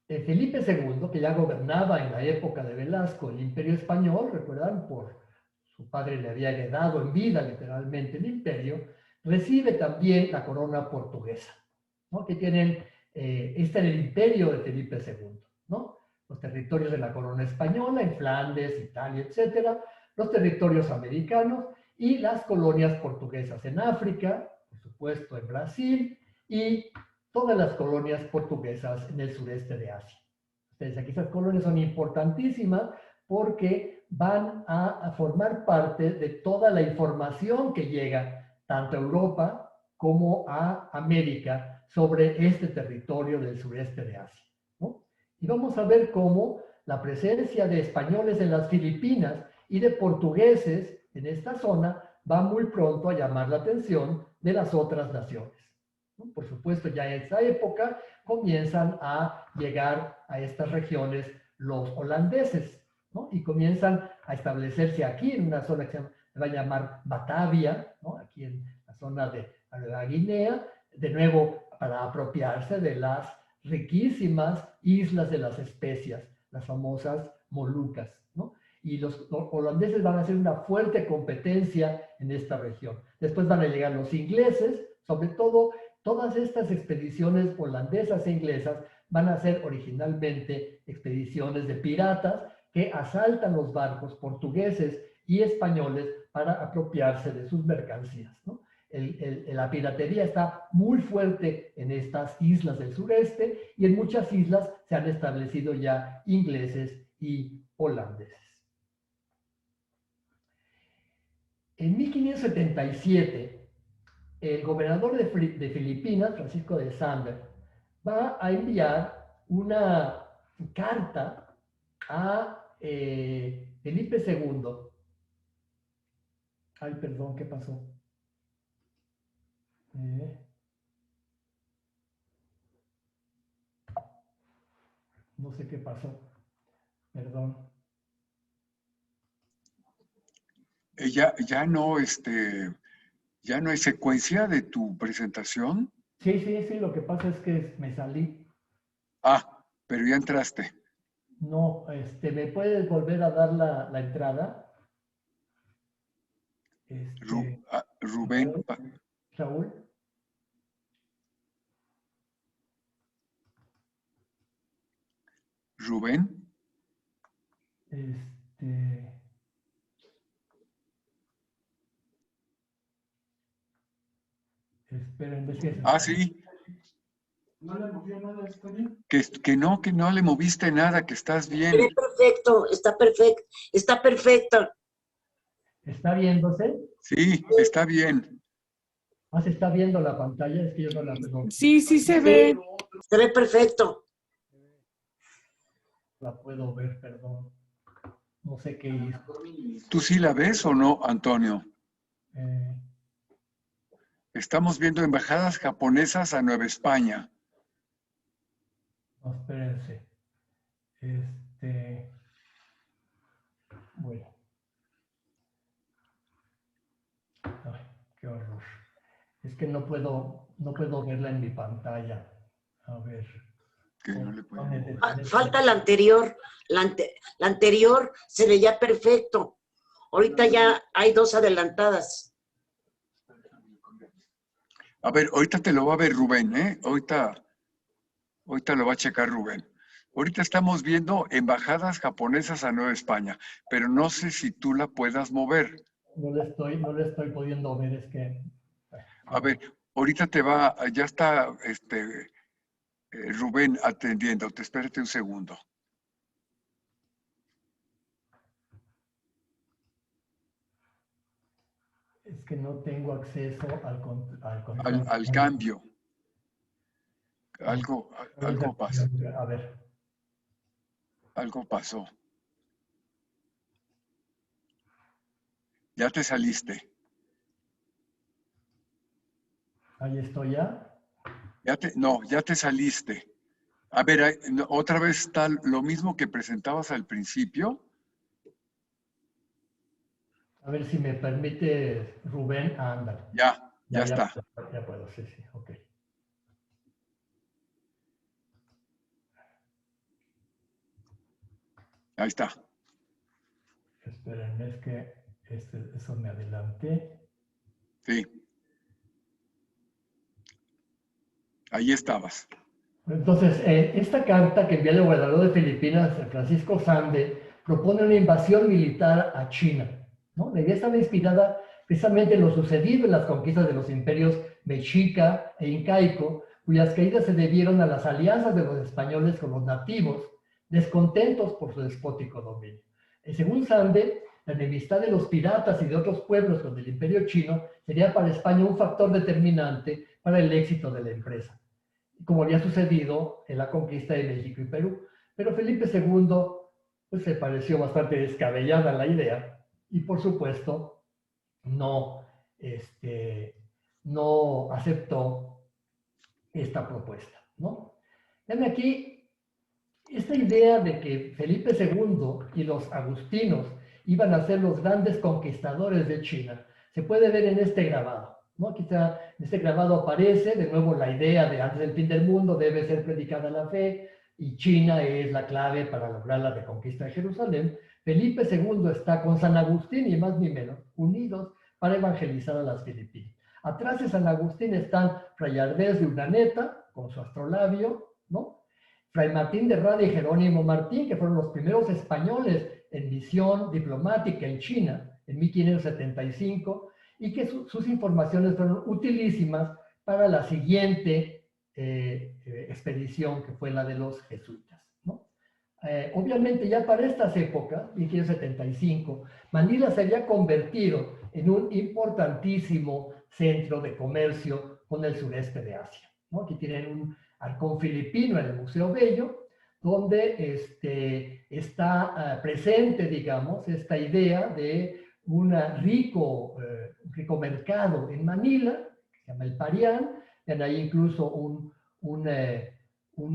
Felipe II, que ya gobernaba en la época de Velasco el Imperio Español, recuerdan, su padre le había heredado en vida literalmente el imperio, recibe también la corona portuguesa, ¿no? Que tienen, está en el imperio de Felipe II, ¿no? Los territorios de la corona española en Flandes, Italia, etcétera, los territorios americanos y las colonias portuguesas en África, por supuesto en Brasil, y todas las colonias portuguesas en el sureste de Asia. Ustedes, aquí estas colonias son importantísimas porque van a formar parte de toda la información que llega tanto a Europa como a América sobre este territorio del sureste de Asia, ¿no? Y vamos a ver cómo la presencia de españoles en las Filipinas y de portugueses en esta zona va muy pronto a llamar la atención de las otras naciones. Por supuesto, ya en esa época comienzan a llegar a estas regiones los holandeses, ¿no? Y comienzan a establecerse aquí en una zona que se va a llamar Batavia, ¿no? Aquí en la zona de la Guinea, de nuevo para apropiarse de las riquísimas islas de las especias, las famosas Molucas, ¿no? Y los holandeses van a hacer una fuerte competencia en esta región. Después van a llegar los ingleses, sobre todo. Todas estas expediciones holandesas e inglesas van a ser originalmente expediciones de piratas que asaltan los barcos portugueses y españoles para apropiarse de sus mercancías, ¿no? La piratería está muy fuerte en estas islas del sureste y en muchas islas se han establecido ya ingleses y holandeses. En 1577, el gobernador de Filipinas, Francisco de Sande, va a enviar una carta a Felipe II. Ay, perdón, ¿qué pasó? No sé qué pasó. Perdón. Ya no, ¿ya no hay secuencia de tu presentación? Sí, lo que pasa es que me salí. Ah, pero ya entraste. No, ¿me puedes volver a dar la entrada? Rubén. Raúl. Rubén. Esperen, sí. ¿No le movió nada? ¿Está bien? Que no le moviste nada, que estás bien. Se ve perfecto, está perfecto, está perfecto. ¿Está viéndose? Sí, está bien. ¿Se está viendo la pantalla? Es que yo no la veo. Sí, se ve. Se ve perfecto. La puedo ver, perdón. No sé qué hizo. ¿Tú sí la ves o no, Antonio? Estamos viendo embajadas japonesas a Nueva España. No, espérense. Bueno. Ay, qué horror. Es que no puedo verla en mi pantalla. A ver. Que no le puedo. Falta la anterior. La anterior se veía perfecto. Ahorita ya hay dos adelantadas. A ver, ahorita te lo va a ver Rubén, ¿eh? Ahorita lo va a checar Rubén. Ahorita estamos viendo embajadas japonesas a Nueva España, pero no sé si tú la puedas mover. No le estoy pudiendo ver, es que... A ver, ahorita ya está Rubén atendiéndote, espérate un segundo. Es que no tengo acceso al control. Al cambio. Algo pasó. A ver. Algo pasó. Ya te saliste. Ahí estoy ya. No, ya te saliste. A ver, otra vez está lo mismo que presentabas al principio. A ver si me permite, Rubén, ándale. Ya está. Ya puedo, sí, ok. Ahí está. Espérenme, es que eso me adelanté. Sí. Ahí estabas. Entonces, esta carta que envía el gobernador de Filipinas, Francisco Sande, propone una invasión militar a China, ¿no? La idea estaba inspirada precisamente en lo sucedido en las conquistas de los imperios mexica e incaico, cuyas caídas se debieron a las alianzas de los españoles con los nativos, descontentos por su despótico dominio. Según Sande, la enemistad de los piratas y de otros pueblos con el imperio chino sería para España un factor determinante para el éxito de la empresa, como había sucedido en la conquista de México y Perú. Pero Felipe II pues, se pareció bastante descabellada la idea y por supuesto no aceptó esta propuesta, ¿no? Vean aquí, esta idea de que Felipe II y los agustinos iban a ser los grandes conquistadores de China se puede ver en este grabado, ¿no? Quizá en este grabado aparece de nuevo la idea de antes del fin del mundo debe ser predicada la fe y China es la clave para lograr la reconquista de Jerusalén. Felipe II está con San Agustín y más ni menos unidos para evangelizar a las Filipinas. Atrás de San Agustín están Fray Ardés de Urdaneta con su astrolabio, ¿no? Fray Martín de Rada y Jerónimo Martín, que fueron los primeros españoles en misión diplomática en China en 1575, y que sus informaciones fueron utilísimas para la siguiente expedición, que fue la de los jesuitas, ¿no? Obviamente ya para estas épocas, 1575, Manila se había convertido en un importantísimo centro de comercio con el sureste de Asia, ¿no? Aquí tienen un halcón filipino en el Museo Bello, donde está presente, digamos, esta idea de un rico mercado en Manila, que se llama el Parián. Hay incluso un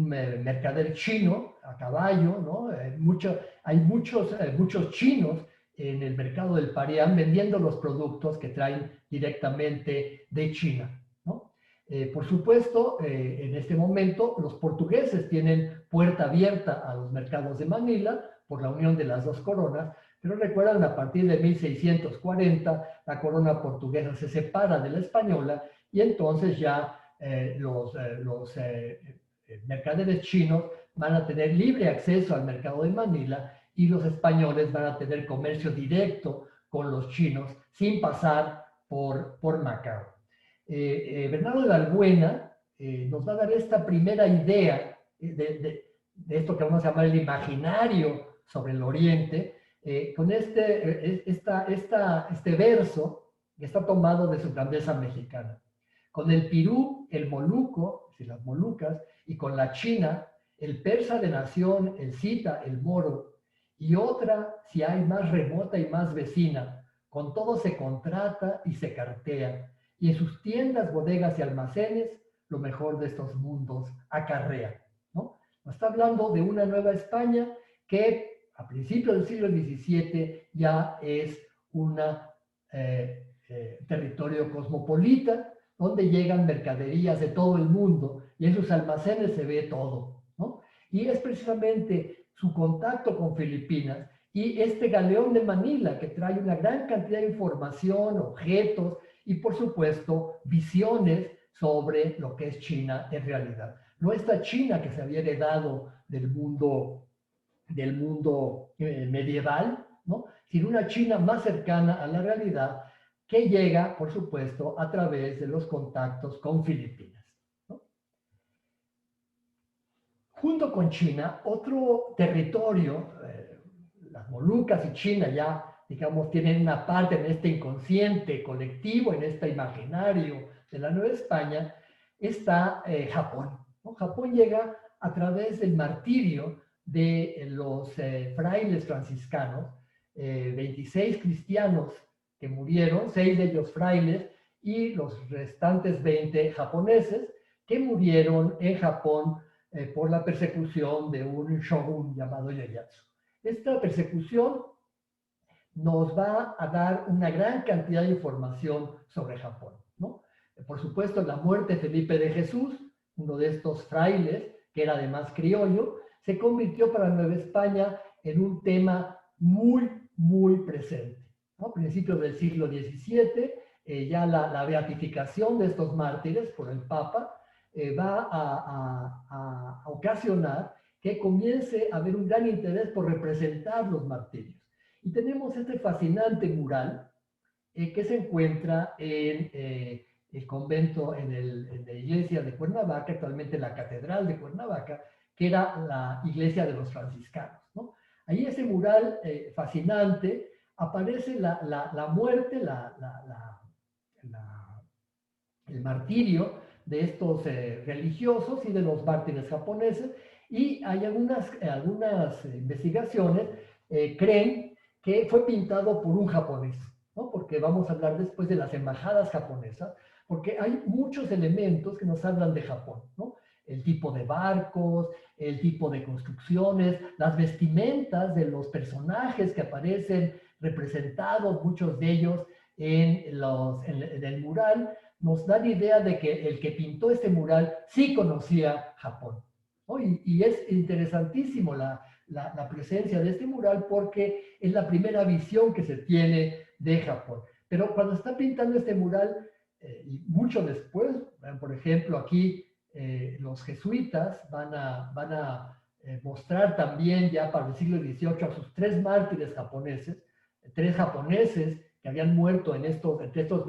mercader chino a caballo, ¿no? Hay muchos chinos en el mercado del Parián vendiendo los productos que traen directamente de China, ¿no? Por supuesto, en este momento los portugueses tienen puerta abierta a los mercados de Manila por la unión de las dos coronas, pero recuerdan, a partir de 1640 la corona portuguesa se separa de la española y entonces ya los mercaderes chinos van a tener libre acceso al mercado de Manila y los españoles van a tener comercio directo con los chinos sin pasar por Macao. Bernardo de Albuena nos va a dar esta primera idea de esto que vamos a llamar el imaginario sobre el Oriente, con este verso que está tomado de su grandeza mexicana. Con el Pirú, el Moluco, es decir, las Molucas, y con la China, el persa de nación, el cita, el moro, y otra, si hay más remota y más vecina, con todo se contrata y se cartea, y en sus tiendas, bodegas y almacenes, lo mejor de estos mundos acarrea, ¿no? Nos está hablando de una Nueva España que a principios del siglo XVII ya es un territorio cosmopolita, donde llegan mercaderías de todo el mundo y en sus almacenes se ve todo, ¿no? Y es precisamente su contacto con Filipinas y este galeón de Manila que trae una gran cantidad de información, objetos y por supuesto visiones sobre lo que es China en realidad. No esta China que se había heredado del mundo medieval, ¿no? Sino una China más cercana a la realidad que llega, por supuesto, a través de los contactos con Filipinas, ¿no? Junto con China, otro territorio, las Molucas y China ya, digamos, tienen una parte en este inconsciente colectivo, en este imaginario de la Nueva España, está Japón, ¿no? Japón llega a través del martirio de los frailes franciscanos, 26 cristianos que murieron, 6 de ellos frailes, y los restantes 20 japoneses que murieron en Japón por la persecución de un shogun llamado Ieyasu. Esta persecución nos va a dar una gran cantidad de información sobre Japón, ¿no? Por supuesto, la muerte de Felipe de Jesús, uno de estos frailes, que era además criollo, se convirtió para Nueva España en un tema muy, muy presente, ¿no? A principios del siglo XVII, ya la beatificación de estos mártires por el Papa va a ocasionar que comience a haber un gran interés por representar los martirios. Y tenemos este fascinante mural que se encuentra en el convento, en la iglesia de Cuernavaca, actualmente la catedral de Cuernavaca, que era la iglesia de los franciscanos, ¿no? Ahí ese mural fascinante aparece la muerte, el martirio de estos religiosos y de los mártires japoneses, y hay algunas investigaciones creen que fue pintado por un japonés, ¿no? Porque vamos a hablar después de las embajadas japonesas, porque hay muchos elementos que nos hablan de Japón, ¿no? El tipo de barcos, el tipo de construcciones, las vestimentas de los personajes que aparecen representados, muchos de ellos en el mural, nos dan idea de que el que pintó este mural sí conocía Japón, ¿no? Y es interesantísimo la presencia de este mural porque es la primera visión que se tiene de Japón. Pero cuando está pintando este mural, y mucho después, por ejemplo, aquí los jesuitas van a mostrar también ya para el siglo XVIII a sus 3 mártires japoneses, 3 japoneses que habían muerto entre estos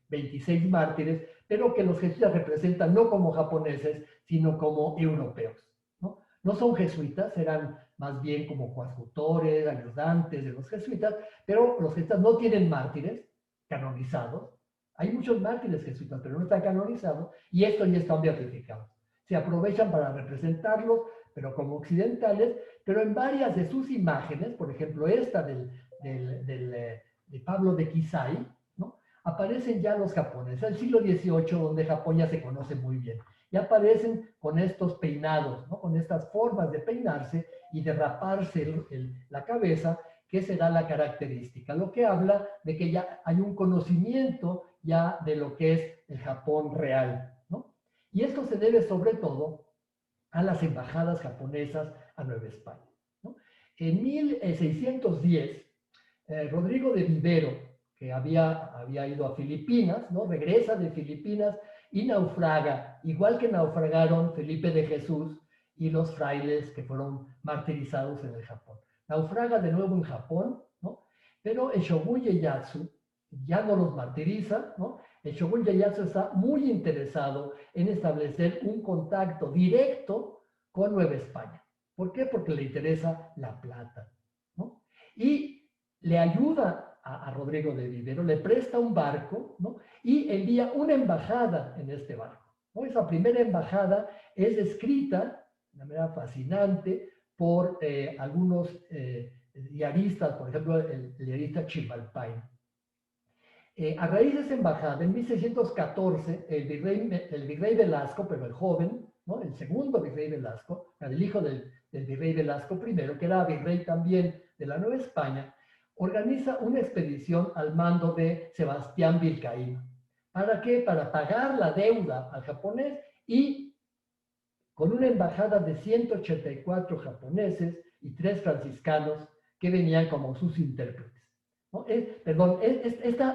26 mártires, pero que los jesuitas representan no como japoneses, sino como europeos, ¿no? No son jesuitas, eran más bien como coadjutores, ayudantes de los jesuitas, pero los jesuitas no tienen mártires canonizados. Hay muchos mártires jesuitas, pero no están canonizados, y estos ya están beatificados. Se aprovechan para representarlos, pero como occidentales, pero en varias de sus imágenes, por ejemplo esta de Pablo de Kisai, ¿no? Aparecen ya los japoneses, el siglo XVIII, donde Japón ya se conoce muy bien. Y aparecen con estos peinados, ¿no? Con estas formas de peinarse y de raparse la cabeza, que será la característica, lo que habla de que ya hay un conocimiento ya de lo que es el Japón real, ¿no? Y esto se debe sobre todo a las embajadas japonesas a Nueva España, ¿no? En 1610, Rodrigo de Vivero, que había ido a Filipinas, ¿no? Regresa de Filipinas y naufraga, igual que naufragaron Felipe de Jesús y los frailes que fueron martirizados en el Japón. Naufraga de nuevo en Japón, ¿no? Pero el shogun Ieyasu ya no los martiriza, ¿no? El shogun Ieyasu está muy interesado en establecer un contacto directo con Nueva España. ¿Por qué? Porque le interesa la plata, ¿no? Y le ayuda a Rodrigo de Vivero, le presta un barco, ¿no? Y envía una embajada en este barco, ¿no? Esa primera embajada es descrita de una manera fascinante por algunos diaristas, por ejemplo, el diarista Chimalpain. A raíz de esa embajada, en 1614, el virrey Velasco, pero el joven, ¿no? El segundo virrey Velasco, el hijo del virrey Velasco I, que era virrey también de la Nueva España, organiza una expedición al mando de Sebastián Vizcaíno. ¿Para qué? Para pagar la deuda al japonés, y con una embajada de 184 japoneses y 3 franciscanos que venían como sus intérpretes, ¿no? Esta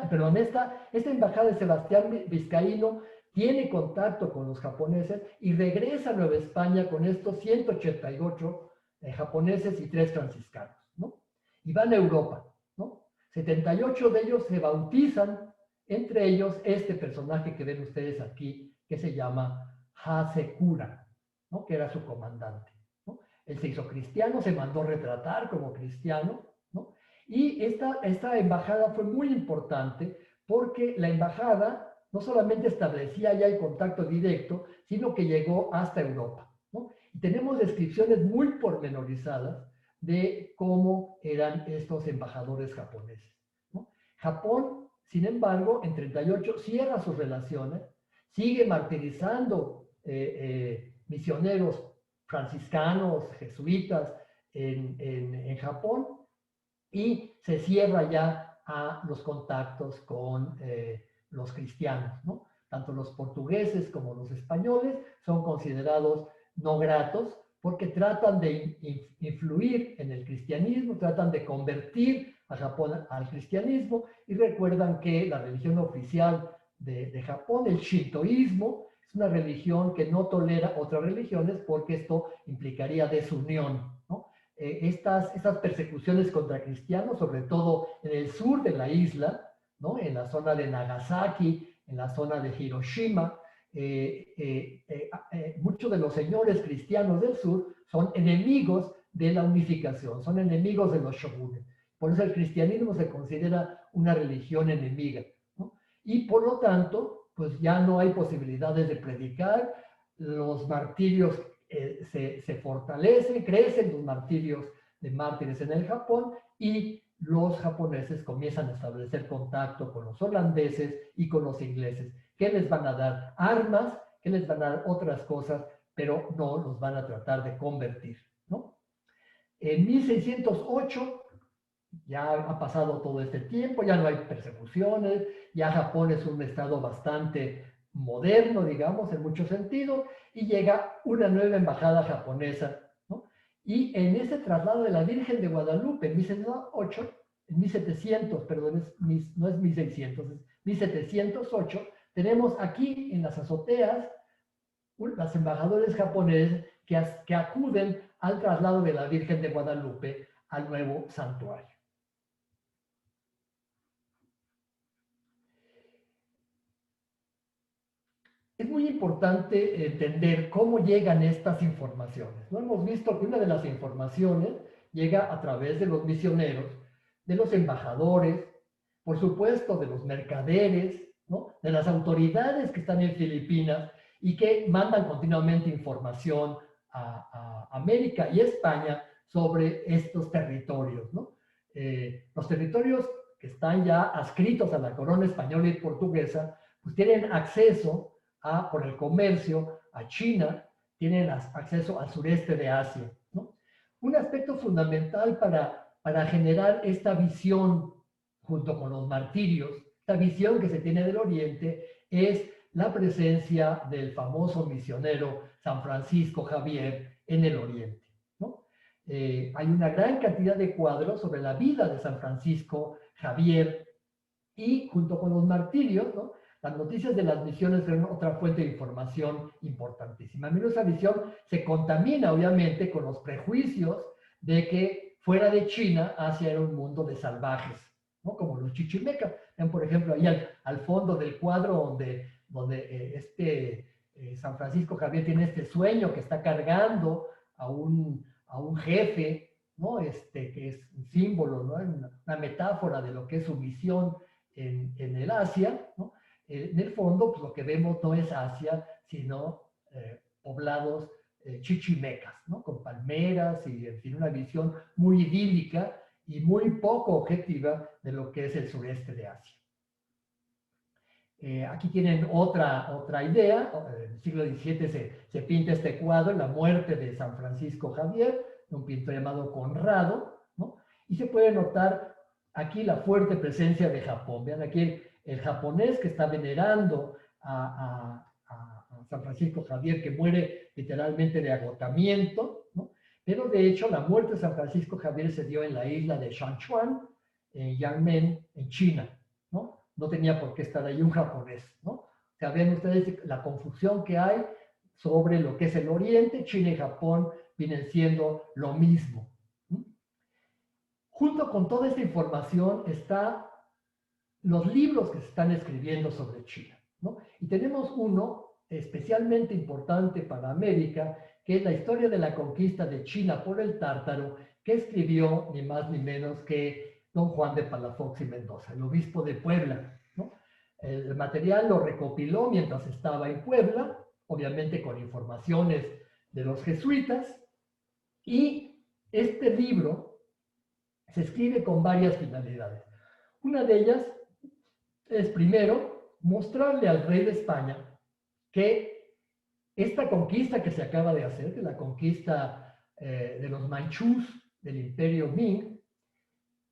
embajada de Sebastián Vizcaíno tiene contacto con los japoneses y regresa a Nueva España con estos 188 japoneses y 3 franciscanos, ¿no? Y van a Europa, ¿no? 78 de ellos se bautizan, entre ellos este personaje que ven ustedes aquí, que se llama Hasekura, ¿no? Que era su comandante, ¿no? Él se hizo cristiano, se mandó retratar como cristiano, ¿no? Y esta embajada fue muy importante porque la embajada no solamente establecía ya el contacto directo, sino que llegó hasta Europa, ¿no? Y tenemos descripciones muy pormenorizadas de cómo eran estos embajadores japoneses, ¿no? Japón, sin embargo, en 38 cierra sus relaciones, sigue martirizando misioneros franciscanos, jesuitas en Japón, y se cierra ya a los contactos con los cristianos, ¿no? Tanto los portugueses como los españoles son considerados no gratos porque tratan de influir en el cristianismo, tratan de convertir a Japón al cristianismo, y recuerdan que la religión oficial de Japón, el shintoísmo, es una religión que no tolera otras religiones porque esto implicaría desunión, ¿no? Estas persecuciones contra cristianos, sobre todo en el sur de la isla, ¿no? En la zona de Nagasaki, en la zona de Hiroshima, muchos de los señores cristianos del sur son enemigos de la unificación, son enemigos de los shogunes. Por eso el cristianismo se considera una religión enemiga, ¿no? Y por lo tanto, pues ya no hay posibilidades de predicar, los martirios se fortalecen, crecen los martirios de mártires en el Japón, y los japoneses comienzan a establecer contacto con los holandeses y con los ingleses, que les van a dar armas, que les van a dar otras cosas, pero no los van a tratar de convertir, ¿no? En 1608, ya ha pasado todo este tiempo, ya no hay persecuciones, ya Japón es un estado bastante moderno, digamos, en muchos sentidos, y llega una nueva embajada japonesa, ¿no? Y en ese traslado de la Virgen de Guadalupe, en 1700, perdón, no es 1600, es 1708, tenemos aquí en las azoteas los embajadores japoneses que acuden al traslado de la Virgen de Guadalupe al nuevo santuario. Es muy importante entender cómo llegan estas informaciones, ¿no? Hemos visto que una de las informaciones llega a través de los misioneros, de los embajadores, por supuesto de los mercaderes, ¿no? De las autoridades que están en Filipinas y que mandan continuamente información a América y España sobre estos territorios, ¿no? Los territorios que están ya adscritos a la corona española y portuguesa, pues tienen acceso por el comercio a China, tienen acceso al sureste de Asia, ¿no? Un aspecto fundamental para generar esta visión junto con los martirios, esta visión que se tiene del Oriente, es la presencia del famoso misionero San Francisco Javier en el Oriente, ¿no? Hay una gran cantidad de cuadros sobre la vida de San Francisco Javier, y junto con los martirios, ¿no? Las noticias de las misiones son otra fuente de información importantísima. A menos esa visión se contamina, obviamente, con los prejuicios de que fuera de China, Asia era un mundo de salvajes, ¿no? Como los chichimecas. Ven, por ejemplo, ahí al fondo del cuadro donde San Francisco Javier tiene este sueño que está cargando a un jefe, ¿no? Que es un símbolo, ¿no? Una metáfora de lo que es su misión en el Asia, ¿no? En el fondo, pues lo que vemos no es Asia, sino poblados chichimecas, ¿no? Con palmeras y, en fin, una visión muy idílica y muy poco objetiva de lo que es el sureste de Asia. Aquí tienen otra idea. En el siglo XVII se pinta este cuadro, la muerte de San Francisco Javier, de un pintor llamado Conrado, ¿no? Y se puede notar aquí la fuerte presencia de Japón. Vean aquí el japonés que está venerando a San Francisco Javier, que muere literalmente de agotamiento, ¿no? Pero de hecho la muerte de San Francisco Javier se dio en la isla de Sichuan, en Yangmen, en China, ¿no? No tenía por qué estar ahí un japonés, ¿no? O Saben ustedes la confusión que hay sobre lo que es el Oriente. China y Japón vienen siendo lo mismo. Junto con toda esta información está los libros que se están escribiendo sobre China, ¿no? Y tenemos uno especialmente importante para América, que es la historia de la conquista de China por el Tártaro, que escribió ni más ni menos que don Juan de Palafox y Mendoza, el obispo de Puebla, ¿no? El material lo recopiló mientras estaba en Puebla, obviamente con informaciones de los jesuitas, y este libro se escribe con varias finalidades. Una de ellas es, primero, mostrarle al rey de España que esta conquista que se acaba de hacer, que la conquista de los manchús del imperio Ming,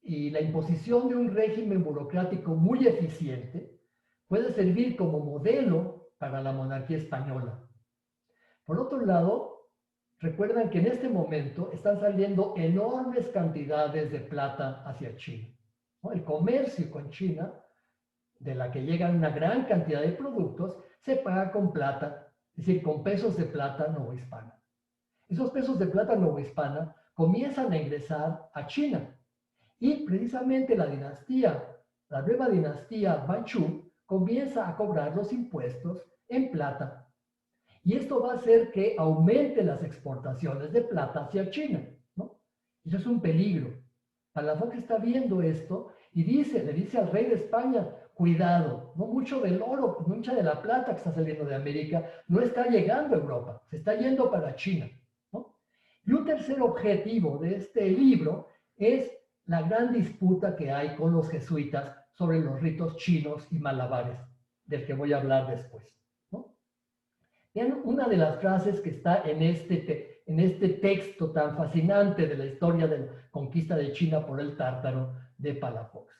y la imposición de un régimen burocrático muy eficiente, puede servir como modelo para la monarquía española. Por otro lado, recuerdan que en este momento están saliendo enormes cantidades de plata hacia China, ¿no? El comercio con China, de la que llegan una gran cantidad de productos, se paga con plata, es decir, con pesos de plata novohispana. Esos pesos de plata novohispana comienzan a ingresar a China. Y precisamente la nueva dinastía Manchú, comienza a cobrar los impuestos en plata. Y esto va a hacer que aumente las exportaciones de plata hacia China, ¿no? Eso es un peligro. Palafox está viendo esto y le dice al rey de España, cuidado, no mucho del oro, mucha de la plata que está saliendo de América no está llegando a Europa, se está yendo para China, ¿no? Y un tercer objetivo de este libro es la gran disputa que hay con los jesuitas sobre los ritos chinos y malabares, del que voy a hablar después, ¿no? Vean una de las frases que está en este texto tan fascinante de la historia de la conquista de China por el Tártaro de Palafox.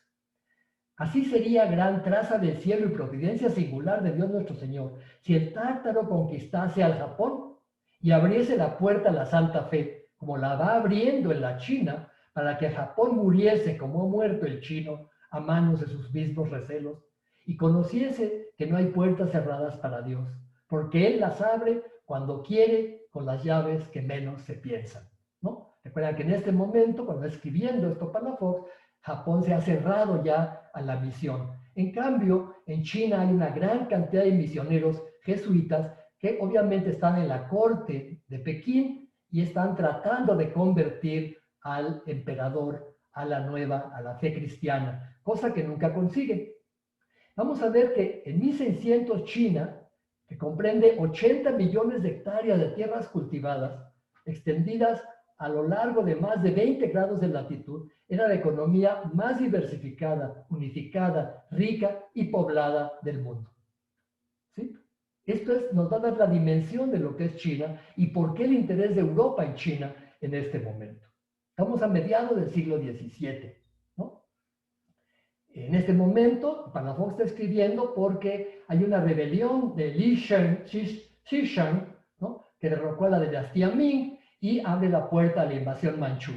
Así sería gran traza del cielo y providencia singular de Dios nuestro Señor, si el Tártaro conquistase al Japón y abriese la puerta a la Santa Fe, como la va abriendo en la China, para que Japón muriese como ha muerto el chino a manos de sus mismos recelos, y conociese que no hay puertas cerradas para Dios, porque Él las abre cuando quiere con las llaves que menos se piensan, ¿no? Recuerden que en este momento, cuando está escribiendo esto Palafox, Japón se ha cerrado ya a la misión. En cambio, en China hay una gran cantidad de misioneros jesuitas que obviamente están en la corte de Pekín y están tratando de convertir al emperador a la fe cristiana, cosa que nunca consiguen. Vamos a ver que en 1600 China, que comprende 80 millones de hectáreas de tierras cultivadas, extendidas a lo largo de más de 20 grados de latitud, era la economía más diversificada, unificada, rica y poblada del mundo. ¿Sí? Esto nos va a dar la dimensión de lo que es China y por qué el interés de Europa en China en este momento. Estamos a mediados del siglo XVII, ¿no? En este momento, Palafox está escribiendo porque hay una rebelión de Li Shishang, ¿no? Que derrocó a la dinastía Ming y abre la puerta a la invasión manchú,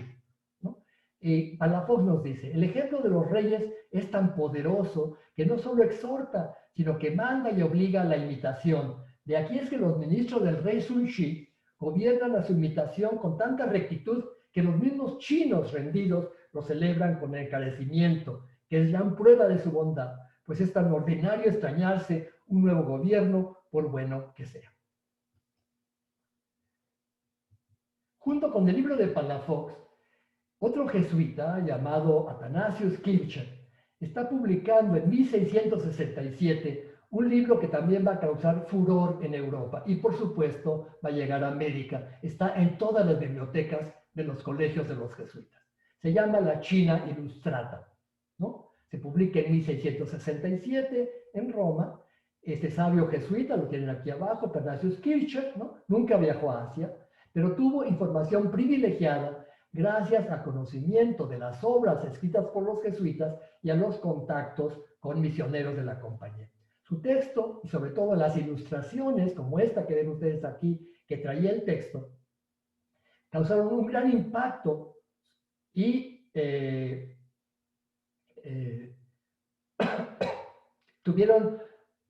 ¿no? Y Palafox nos dice, el ejemplo de los reyes es tan poderoso que no solo exhorta, sino que manda y obliga a la imitación. De aquí es que los ministros del rey Sun Shi gobiernan a su imitación con tanta rectitud que los mismos chinos rendidos lo celebran con encarecimiento, que es gran prueba de su bondad, pues es tan ordinario extrañarse un nuevo gobierno, por bueno que sea. Junto con el libro de Palafox, otro jesuita llamado Athanasius Kircher está publicando en 1667 un libro que también va a causar furor en Europa y por supuesto va a llegar a América. Está en todas las bibliotecas de los colegios de los jesuitas. Se llama La China Ilustrata, ¿no? Se publica en 1667 en Roma. Este sabio jesuita, lo tienen aquí abajo, Athanasius Kircher, ¿no? Nunca viajó a Asia, pero tuvo información privilegiada gracias al conocimiento de las obras escritas por los jesuitas y a los contactos con misioneros de la compañía. Su texto, y sobre todo las ilustraciones, como esta que ven ustedes aquí, que traía el texto, causaron un gran impacto y tuvieron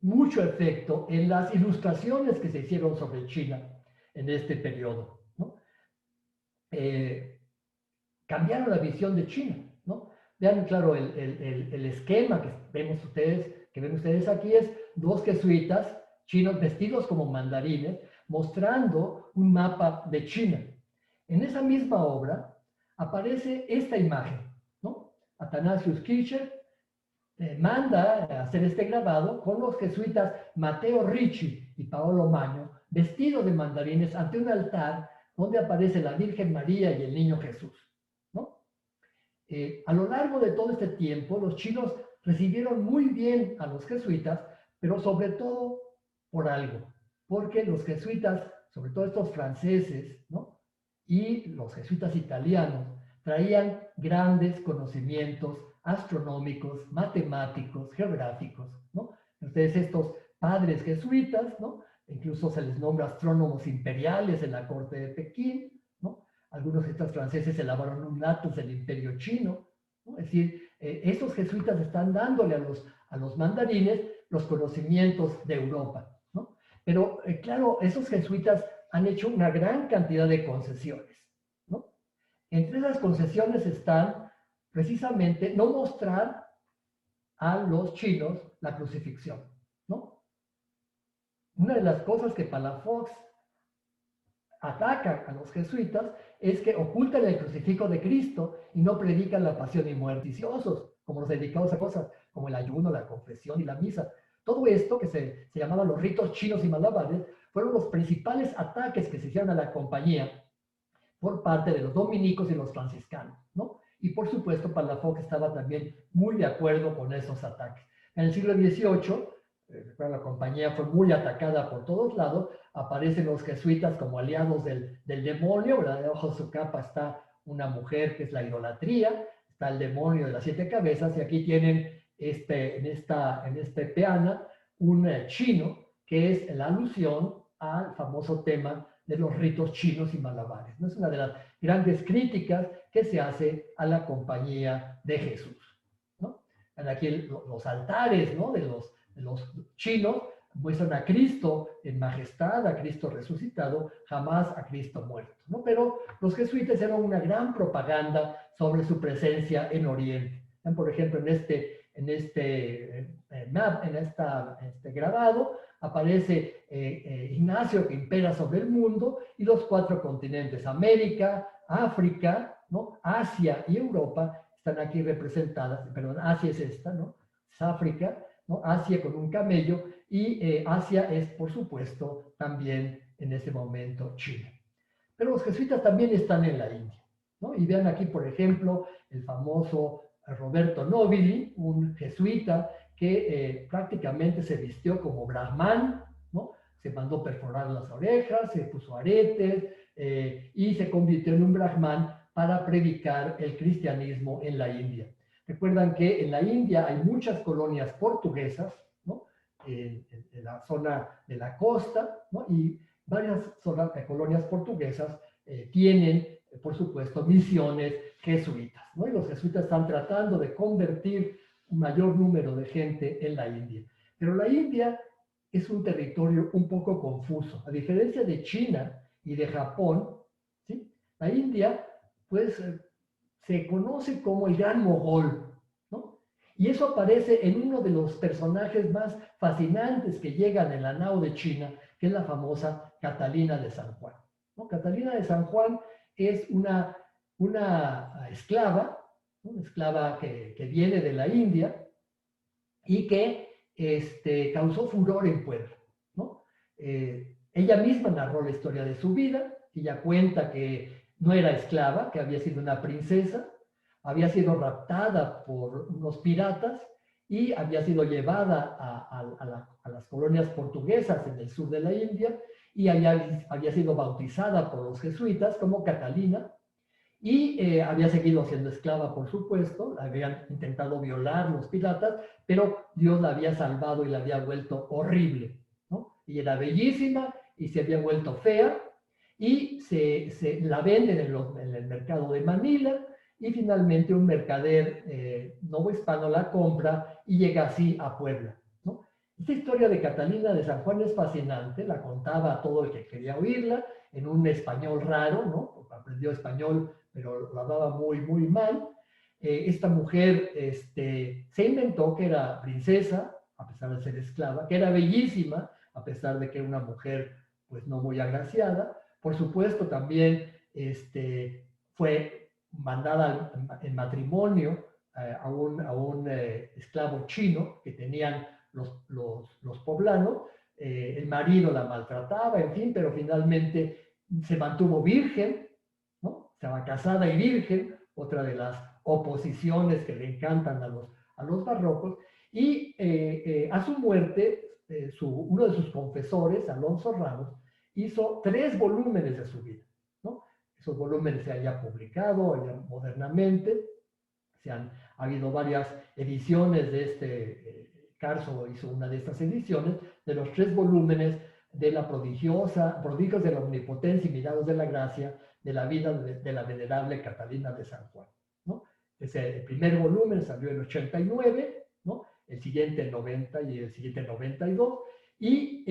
mucho efecto en las ilustraciones que se hicieron sobre China en este periodo, ¿no? Cambiaron la visión de China, ¿no? Vean, claro, el esquema que ven ustedes aquí es dos jesuitas chinos vestidos como mandarines, mostrando un mapa de China. En esa misma obra aparece esta imagen, ¿no? Athanasius Kircher manda a hacer este grabado con los jesuitas Matteo Ricci y Paolo Magno, vestidos de mandarines ante un altar donde aparece la Virgen María y el Niño Jesús, ¿no? A lo largo de todo este tiempo, los chinos recibieron muy bien a los jesuitas, pero sobre todo por algo, porque los jesuitas, sobre todo estos franceses, ¿no? Y los jesuitas italianos, traían grandes conocimientos astronómicos, matemáticos, geográficos, ¿no? Entonces estos padres jesuitas, ¿no? Incluso se les nombra astrónomos imperiales en la corte de Pekín, ¿no? Algunos de estos franceses elaboraron un atlas del imperio chino, ¿no? Es decir, estos jesuitas están dándole a los mandarines los conocimientos de Europa, ¿no? Pero claro, esos jesuitas han hecho una gran cantidad de concesiones, ¿no? Entre esas concesiones están precisamente no mostrar a los chinos la crucifixión, ¿no? Una de las cosas que Palafox ataca a los jesuitas es que ocultan el crucifijo de Cristo y no predican la pasión y muerte, viciosos, como los dedicados a cosas como el ayuno, la confesión y la misa. Todo esto, que se llamaban los ritos chinos y malabares, fueron los principales ataques que se hicieron a la compañía por parte de los dominicos y los franciscanos, ¿no? Y por supuesto, Palafox estaba también muy de acuerdo con esos ataques. En el siglo XVIII, la compañía fue muy atacada por todos lados, aparecen los jesuitas como aliados del demonio, ¿verdad? Debajo de su capa está una mujer que es la idolatría, está el demonio de las 7 cabezas, y aquí tienen en este peana un chino, que es la alusión al famoso tema de los ritos chinos y malabares, ¿no? Es una de las grandes críticas que se hace a la compañía de Jesús, ¿no? Aquí los altares, ¿no? de los chinos muestran a Cristo en majestad, a Cristo resucitado, jamás a Cristo muerto, ¿no? Pero los jesuitas eran una gran propaganda sobre su presencia en Oriente. Por ejemplo, en este grabado aparece Ignacio, que impera sobre el mundo, y los 4 continentes, América, África, ¿no? Asia y Europa, están aquí representadas. Perdón, Asia es esta, ¿no? Es África, ¿no? Asia con un camello, y Asia es, por supuesto, también en ese momento China. Pero los jesuitas también están en la India, ¿no? Y vean aquí, por ejemplo, el famoso Roberto Nobili, un jesuita que prácticamente se vistió como brahman, ¿no? Se mandó perforar las orejas, se puso aretes y se convirtió en un brahman para predicar el cristianismo en la India. Recuerdan que en la India hay muchas colonias portuguesas, ¿no? En la zona de la costa, ¿no? Y varias colonias portuguesas tienen, por supuesto, misiones jesuitas, ¿no? Y los jesuitas están tratando de convertir un mayor número de gente en la India. Pero la India es un territorio un poco confuso. A diferencia de China y de Japón, ¿sí? La India, pues, se conoce como el Gran Mogol, ¿no? Y eso aparece en uno de los personajes más fascinantes que llegan en la nao de China, que es la famosa Catalina de San Juan, ¿no? Catalina de San Juan es una esclava, una esclava que viene de la India y que causó furor en Puebla, ¿no? Ella misma narró la historia de su vida. Ella cuenta que no era esclava, que había sido una princesa, había sido raptada por unos piratas y había sido llevada a las colonias portuguesas en el sur de la India, y había sido bautizada por los jesuitas como Catalina, y había seguido siendo esclava, por supuesto. La habían intentado violar los piratas, pero Dios la había salvado y la había vuelto horrible, ¿no? Y era bellísima y se había vuelto fea, y se la venden en el mercado de Manila, y finalmente un mercader novohispano la compra y llega así a Puebla, ¿no? Esta historia de Catalina de San Juan es fascinante, la contaba a todo el que quería oírla, en un español raro, ¿no? Aprendió español, pero lo hablaba muy, muy mal. Esta mujer se inventó que era princesa, a pesar de ser esclava, que era bellísima, a pesar de que era una mujer pues no muy agraciada. Por supuesto, también fue mandada en matrimonio a un esclavo chino que tenían los poblanos. El marido la maltrataba, en fin, pero finalmente se mantuvo virgen, ¿no? Estaba casada y virgen, otra de las oposiciones que le encantan a los barrocos, y a su muerte, uno de sus confesores, Alonso Ramos, hizo 3 volúmenes de su vida, ¿no? Esos volúmenes se han ya publicado ya modernamente, ha habido varias ediciones de Carso hizo una de estas ediciones, de los 3 volúmenes de la prodigios de la omnipotencia y mirados de la gracia de la vida de la venerable Catalina de San Juan, ¿no? El primer volumen salió en 89, ¿no? El siguiente en 90 y el siguiente en 92, y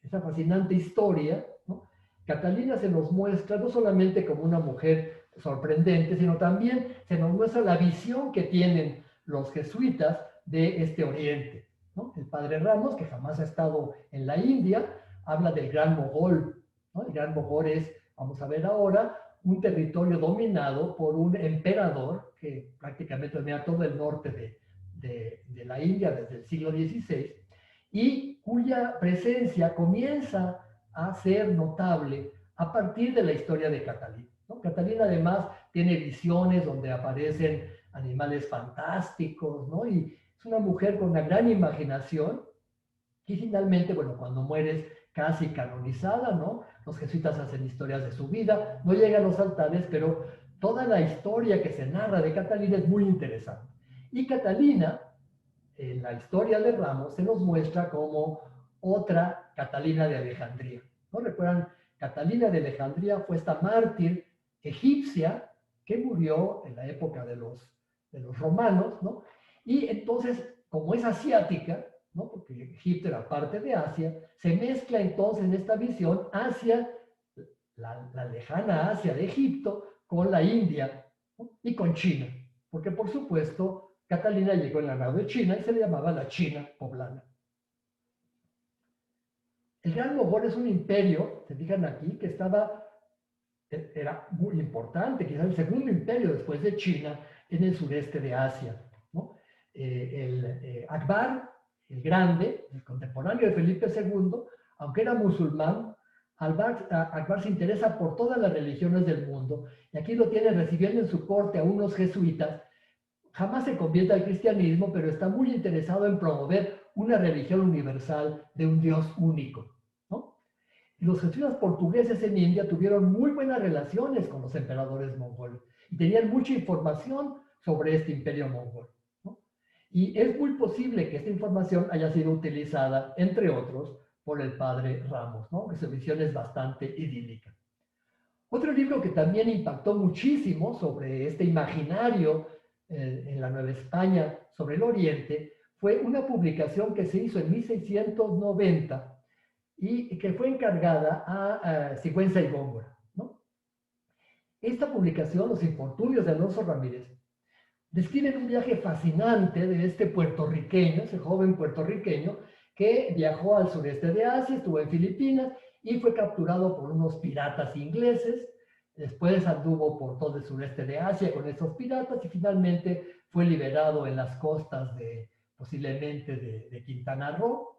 esta fascinante historia, ¿no? Catalina se nos muestra no solamente como una mujer sorprendente, sino también se nos muestra la visión que tienen los jesuitas de este Oriente, ¿no? El padre Ramos, que jamás ha estado en la India, habla del Gran Mogol, ¿no? El Gran Mogol es, vamos a ver ahora, un territorio dominado por un emperador que prácticamente domina todo el norte de la India desde el siglo XVI y cuya presencia comienza a ser notable a partir de la historia de Catalina, ¿no? Catalina además tiene visiones donde aparecen animales fantásticos, ¿no? Y es una mujer con una gran imaginación y finalmente, bueno, cuando muere es casi canonizada, ¿no? Los jesuitas hacen historias de su vida, no llegan a los altares, pero toda la historia que se narra de Catalina es muy interesante. Y Catalina, en la historia de Ramos, se nos muestra como otra Catalina de Alejandría, ¿no? ¿Recuerdan? Catalina de Alejandría fue esta mártir egipcia que murió en la época de los romanos, ¿no? Y entonces, como es asiática, ¿no? Porque Egipto era parte de Asia, se mezcla entonces en esta visión Asia, la lejana Asia de Egipto, con la India, ¿no? Y con China, porque por supuesto Catalina llegó en la nave de China y se le llamaba la China poblana. El Gran Mogol es un imperio, se fijan aquí, que era muy importante, quizás el segundo imperio después de China en el sureste de Asia, ¿no? Akbar, el Grande, el contemporáneo de Felipe II, aunque era musulmán, Akbar se interesa por todas las religiones del mundo, y aquí lo tiene recibiendo en su corte a unos jesuitas. Jamás se convierte al cristianismo, pero está muy interesado en promover una religión universal de un Dios único, ¿no? Los jesuitas portugueses en India tuvieron muy buenas relaciones con los emperadores mongoles y tenían mucha información sobre este imperio mongol, ¿no? Y es muy posible que esta información haya sido utilizada, entre otros, por el padre Ramos, ¿no? Que su visión es bastante idílica. Otro libro que también impactó muchísimo sobre este imaginario en la Nueva España sobre el Oriente fue una publicación que se hizo en 1690 y que fue encargada a Sigüenza y Góngora, ¿no? Esta publicación, Los infortunios de Alonso Ramírez, describen un viaje fascinante de este puertorriqueño, ese joven puertorriqueño, que viajó al sureste de Asia, estuvo en Filipinas y fue capturado por unos piratas ingleses. Después anduvo por todo el sureste de Asia con estos piratas y finalmente fue liberado en las costas posiblemente de Quintana Roo.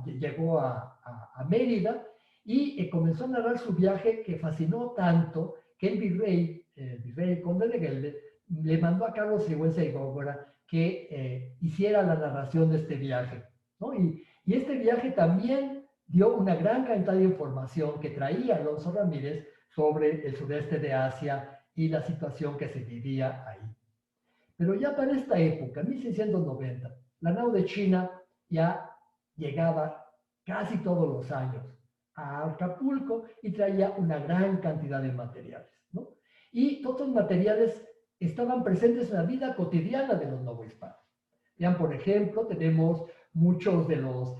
Llegó a Mérida y comenzó a narrar su viaje que fascinó tanto que el virrey conde de Guelder, le mandó a Carlos Sigüenza y Góngora que hiciera la narración de este viaje, ¿no? Y este viaje también dio una gran cantidad de información que traía Alonso Ramírez sobre el sureste de Asia y la situación que se vivía ahí. Pero ya para esta época, 1690, la nao de China ya llegaba casi todos los años a Acapulco y traía una gran cantidad de materiales, ¿no? Y todos los materiales estaban presentes en la vida cotidiana de los novohispanos. Vean, por ejemplo, tenemos muchos de los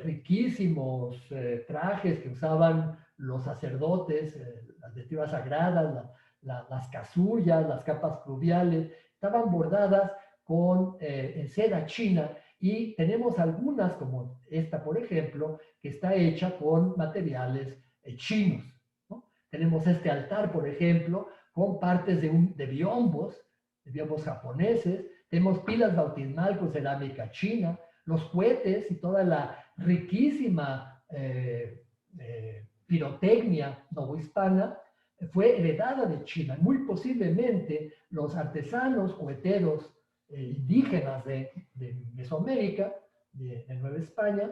riquísimos trajes que usaban los sacerdotes, las vestiduras sagradas, las casullas, las capas pluviales, estaban bordadas con seda china, y tenemos algunas, como esta, por ejemplo, que está hecha con materiales chinos, ¿no? Tenemos este altar, por ejemplo, con partes de biombos japoneses. Tenemos pilas bautismal con cerámica china, los cohetes y toda la riquísima pirotecnia novohispana fue heredada de China. Muy posiblemente los artesanos coheteros indígenas de Mesoamérica, de Nueva España,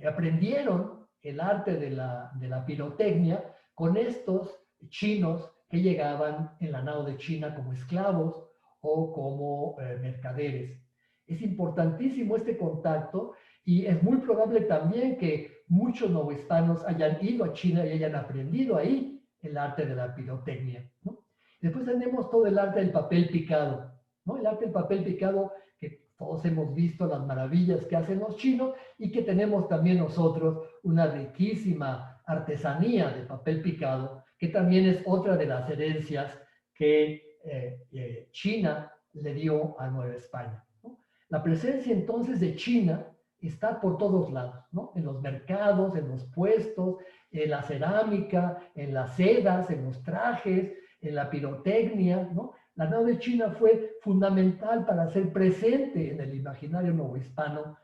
aprendieron el arte de la pirotecnia con estos chinos que llegaban en la nao de China como esclavos o como mercaderes. Es importantísimo este contacto, y es muy probable también que muchos novohispanos hayan ido a China y hayan aprendido ahí el arte de la pirotecnia, ¿no? Después tenemos todo el arte del papel picado, ¿no? El arte del papel picado, que todos hemos visto las maravillas que hacen los chinos, y que tenemos también nosotros una riquísima artesanía de papel picado, que también es otra de las herencias que China le dio a Nueva España, ¿no? La presencia entonces de China está por todos lados, ¿no? En los mercados, en los puestos, en la cerámica, en las sedas, en los trajes, en la pirotecnia, ¿no? La nao de China fue fundamental para hacer presente en el imaginario novohispano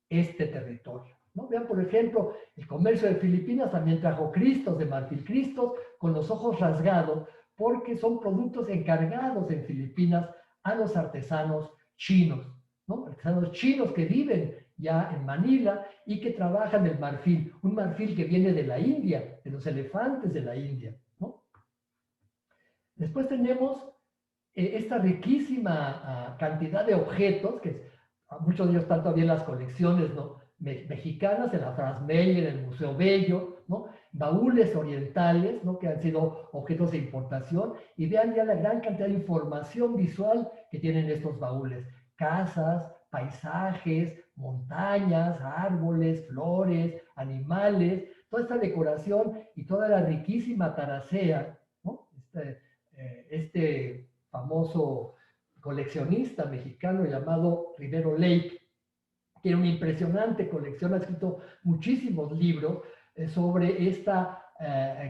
este territorio, ¿no? Vean, por ejemplo, el comercio de Filipinas también trajo cristos de marfil, cristos con los ojos rasgados, porque son productos encargados en Filipinas a los artesanos chinos, ¿no? Artesanos chinos que viven ya en Manila y que trabajan el marfil, un marfil que viene de la India, de los elefantes de la India, ¿no? Después tenemos esta riquísima cantidad de objetos, que muchos de ellos están todavía en las colecciones, ¿no?, mexicanas, en la Franz Mayer, en el Museo Bello, ¿no?, baúles orientales, ¿no?, que han sido objetos de importación, y vean ya la gran cantidad de información visual que tienen estos baúles: casas, paisajes, montañas, árboles, flores, animales, toda esta decoración y toda la riquísima taracea, ¿no? Este famoso coleccionista mexicano llamado Rivero Lake, tiene una impresionante colección, ha escrito muchísimos libros sobre esta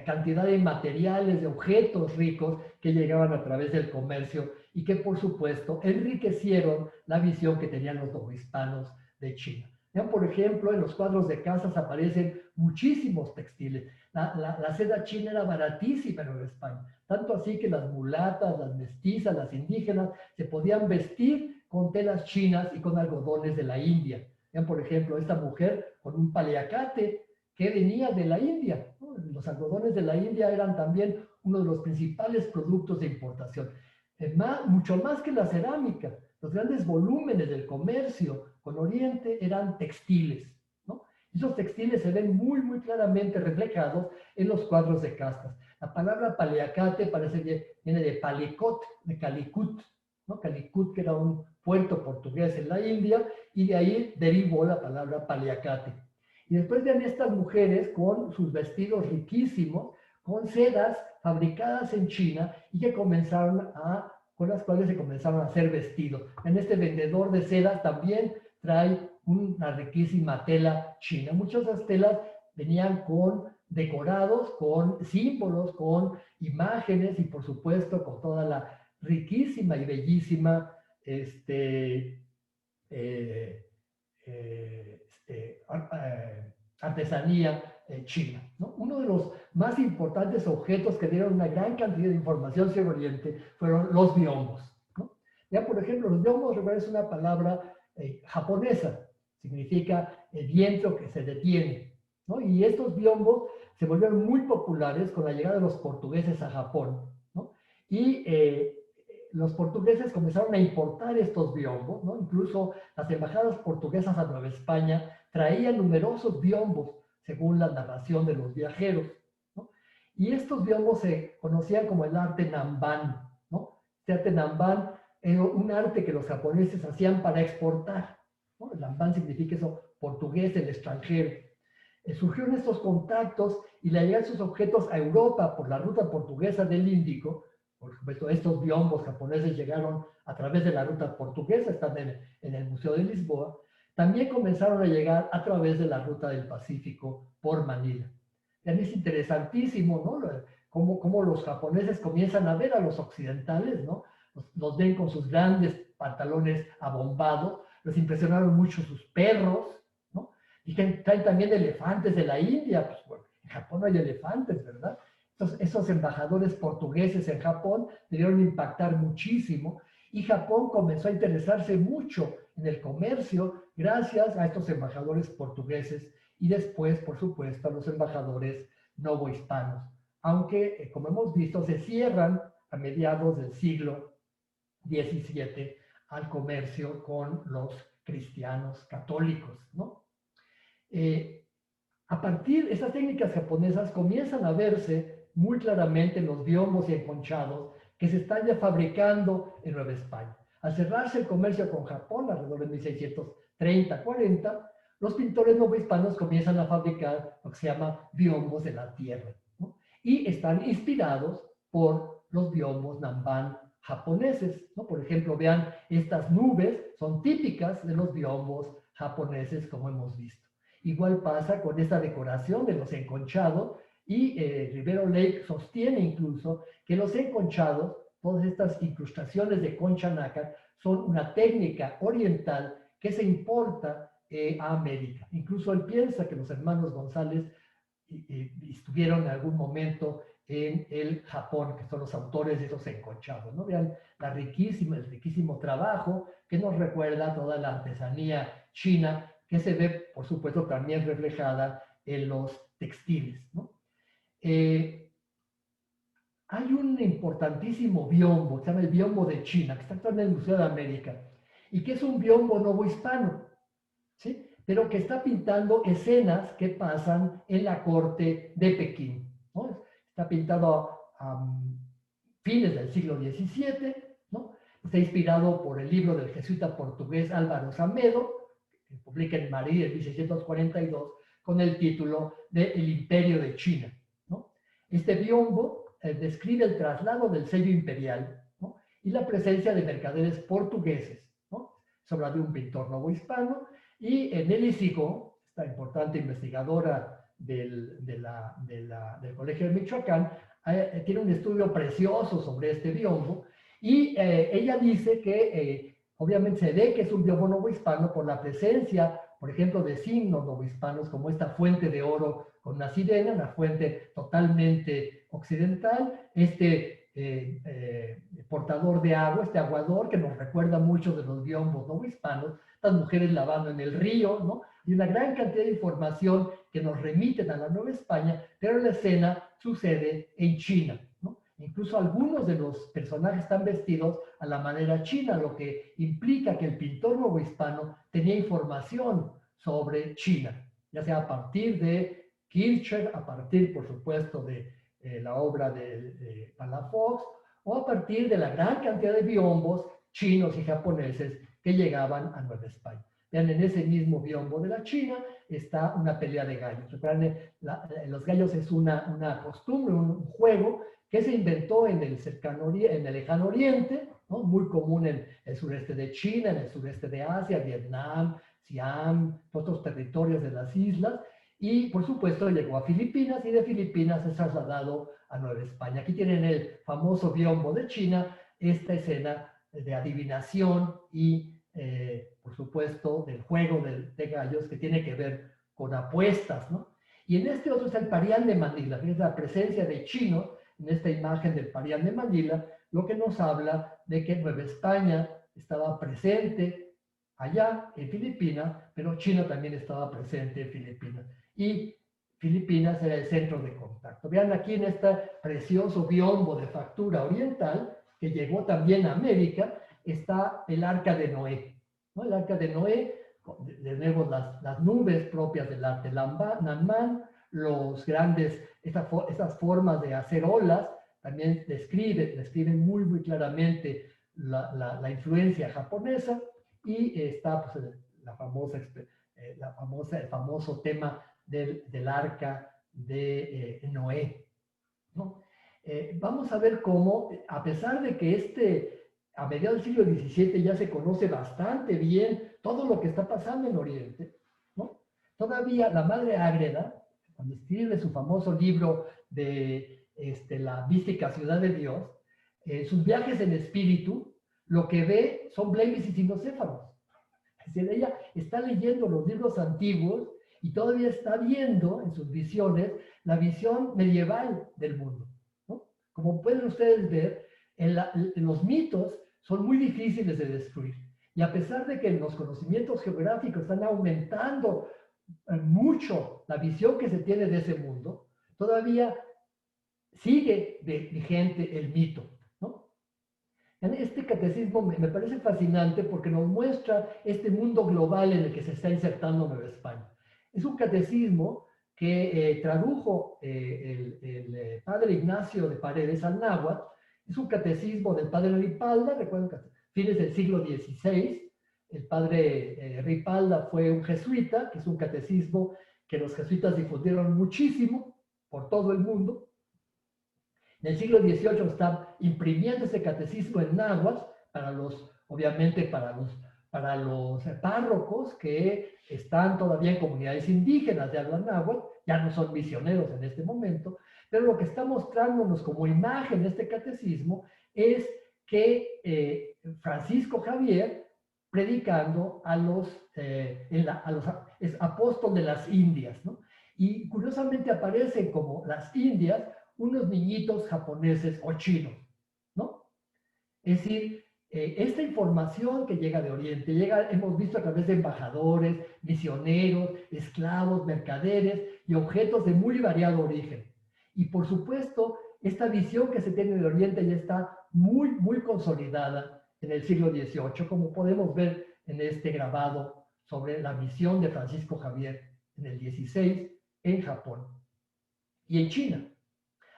cantidad de materiales, de objetos ricos que llegaban a través del comercio y que, por supuesto, enriquecieron la visión que tenían los novohispanos de China. Vean, por ejemplo, en los cuadros de casas aparecen muchísimos textiles. La seda china era baratísima en Nueva España, tanto así que las mulatas, las mestizas, las indígenas se podían vestir con telas chinas y con algodones de la India. Vean, por ejemplo, esta mujer con un paliacate que venía de la India, ¿no? Los algodones de la India eran también uno de los principales productos de importación. Mucho más que la cerámica, los grandes volúmenes del comercio con Oriente eran textiles, ¿no? Esos textiles se ven muy, muy claramente reflejados en los cuadros de castas. La palabra paliacate parece que viene de Palicot, de Calicut, ¿no? Calicut, que era un puerto portugués en la India, y de ahí derivó la palabra paliacate. Y después vean estas mujeres con sus vestidos riquísimos, con sedas fabricadas en China y que con las cuales se comenzaron a hacer vestidos. En este vendedor de sedas también trae una riquísima tela china. Muchas de las telas venían con decorados, con símbolos, con imágenes y, por supuesto, con toda la riquísima y bellísima artesanía china, ¿no? Uno de los más importantes objetos que dieron una gran cantidad de información sobre Oriente fueron los biombos, ¿no? Ya, por ejemplo, los biombos es una palabra japonesa, significa el viento que se detiene, ¿no? Y estos biombos se volvieron muy populares con la llegada de los portugueses a Japón, ¿no? Y los portugueses comenzaron a importar estos biombos, ¿no? Incluso las embajadas portuguesas a Nueva España traían numerosos biombos, según la narración de los viajeros, ¿no? Y estos biombos se conocían como el arte Namban, ¿no? Este arte Namban era un arte que los japoneses hacían para exportar, ¿no? El Namban significa eso, portugués, el extranjero. Surgieron estos contactos y la llegada de sus objetos a Europa por la ruta portuguesa del Índico. Por supuesto, estos biombos japoneses llegaron a través de la ruta portuguesa, están en el Museo de Lisboa. También comenzaron a llegar a través de la ruta del Pacífico por Manila. Y es interesantísimo, ¿no? Cómo los japoneses comienzan a ver a los occidentales, ¿no? Los ven con sus grandes pantalones abombados, los impresionaron mucho sus perros, ¿no? Y traen también elefantes de la India, pues bueno, en Japón no hay elefantes, ¿verdad? Entonces, esos embajadores portugueses en Japón debieron impactar muchísimo y Japón comenzó a interesarse mucho en el comercio gracias a estos embajadores portugueses y después, por supuesto, a los embajadores novohispanos, aunque, como hemos visto, se cierran a mediados del siglo XVII al comercio con los cristianos católicos, ¿no? A partir de estas técnicas japonesas comienzan a verse muy claramente los biombos y enconchados que se están ya fabricando en Nueva España. Al cerrarse el comercio con Japón, alrededor de 1630-40, los pintores novohispanos comienzan a fabricar lo que se llama biombos de la tierra, ¿no? Y están inspirados por los biombos Namban japoneses, ¿no? Por ejemplo, vean, estas nubes son típicas de los biombos japoneses, como hemos visto. Igual pasa con esta decoración de los enconchados y Rivero Lake sostiene incluso que los enconchados, todas estas incrustaciones de concha nácar, son una técnica oriental que se importa a América. Incluso él piensa que los hermanos González estuvieron en algún momento en el Japón, que son los autores de esos enconchados, ¿no? Vean el riquísimo trabajo que nos recuerda toda la artesanía china, que se ve, por supuesto, también reflejada en los textiles, ¿no? Hay un importantísimo biombo, se llama el biombo de China, que está actuando en el Museo de América, y que es un biombo novohispano, ¿sí? Pero que está pintando escenas que pasan en la corte de Pekín, ¿no? Está pintado a fines del siglo XVII, ¿no? Está inspirado por el libro del jesuita portugués Álvaro Samedo, que publica en Madrid en 1642, con el título de El Imperio de China, ¿no? Este biombo describe el traslado del sello imperial, ¿no? Y la presencia de mercaderes portugueses, ¿no? Es obra de un pintor novohispano, y Nelly Sigó, esta importante investigadora del Colegio de Michoacán, tiene un estudio precioso sobre este biombo, y ella dice que obviamente se ve que es un biombo novohispano por la presencia, por ejemplo, de signos novohispanos como esta fuente de oro con una sirena, una fuente totalmente occidental, portador de agua, este aguador que nos recuerda mucho de los biombos novohispanos, estas mujeres lavando en el río, ¿no? Y una gran cantidad de información que nos remiten a la Nueva España, pero la escena sucede en China, ¿no? Incluso algunos de los personajes están vestidos a la manera china, lo que implica que el pintor novohispano tenía información sobre China, ya sea a partir de Kirchner, a partir, por supuesto, de la obra de Palafox, o a partir de la gran cantidad de biombos chinos y japoneses que llegaban a Nueva España. Vean, en ese mismo biombo de la China está una pelea de gallos. Recuerden, los gallos es una costumbre, un juego que se inventó en el lejano oriente, ¿no? Muy común en el sureste de China, en el sureste de Asia, Vietnam, Siam, otros territorios de las islas, y por supuesto llegó a Filipinas, y de Filipinas es trasladado a Nueva España. Aquí tienen el famoso biombo de China, esta escena de adivinación y por supuesto del juego de gallos, que tiene que ver con apuestas, ¿no? Y en este otro está el Parián de Manila, que es la presencia de chinos en esta imagen del Parián de Manila, lo que nos habla de que Nueva España estaba presente allá en Filipinas, pero China también estaba presente en Filipinas. Y Filipinas era el centro de contacto. Vean aquí en este precioso biombo de factura oriental, que llegó también a América, está el Arca de Noé, ¿no? El Arca de Noé, de nuevo las nubes propias del arte Namban, los grandes esas formas de hacer olas, también describen muy, muy claramente la influencia japonesa, y está pues, el famoso tema del arca de Noé, ¿no? Vamos a ver cómo, a pesar de que a mediados del siglo XVII ya se conoce bastante bien todo lo que está pasando en Oriente, ¿no? Todavía la Madre Ágreda, cuando escribe su famoso libro de la mística ciudad de Dios, sus viajes en espíritu, lo que ve son blemis y cinocéfalos. Es decir, ella está leyendo los libros antiguos y todavía está viendo en sus visiones la visión medieval del mundo, ¿no? Como pueden ustedes ver, los mitos son muy difíciles de destruir. Y a pesar de que los conocimientos geográficos están aumentando mucho la visión que se tiene de ese mundo, todavía sigue vigente el mito, ¿no? Este catecismo me parece fascinante porque nos muestra este mundo global en el que se está insertando Nueva España. Es un catecismo que tradujo el padre Ignacio de Paredes al náhuatl. Es un catecismo del padre Ripalda, recuerden que fines del siglo XVI, el padre Ripalda fue un jesuita, que es un catecismo que los jesuitas difundieron muchísimo por todo el mundo. En el siglo XVIII está imprimiendo ese catecismo en náhuatl obviamente para los párrocos que están todavía en comunidades indígenas de habla náhuatl, ya no son misioneros en este momento, pero lo que está mostrándonos como imagen este catecismo es que Francisco Javier, predicando es apóstol de las Indias, ¿no? Y curiosamente aparecen como las Indias unos niñitos japoneses o chinos, ¿no? Es decir, esta información que llega de Oriente, hemos visto a través de embajadores, misioneros, esclavos, mercaderes y objetos de muy variado origen. Y por supuesto, esta visión que se tiene de Oriente ya está muy, muy consolidada en el siglo XVIII, como podemos ver en este grabado sobre la misión de Francisco Javier en el XVI en Japón y en China.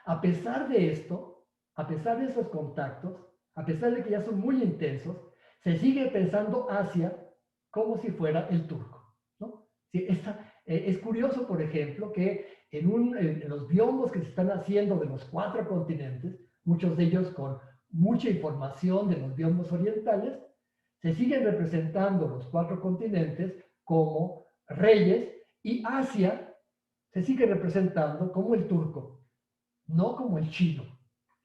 A pesar de esto, a pesar de esos contactos, a pesar de que ya son muy intensos, se sigue pensando Asia como si fuera el turco, ¿no? Sí, es curioso, por ejemplo, que en los biombos que se están haciendo de los 4 continentes, muchos de ellos con mucha información de los biombos orientales, se siguen representando los 4 continentes como reyes, y Asia se sigue representando como el turco, no como el chino,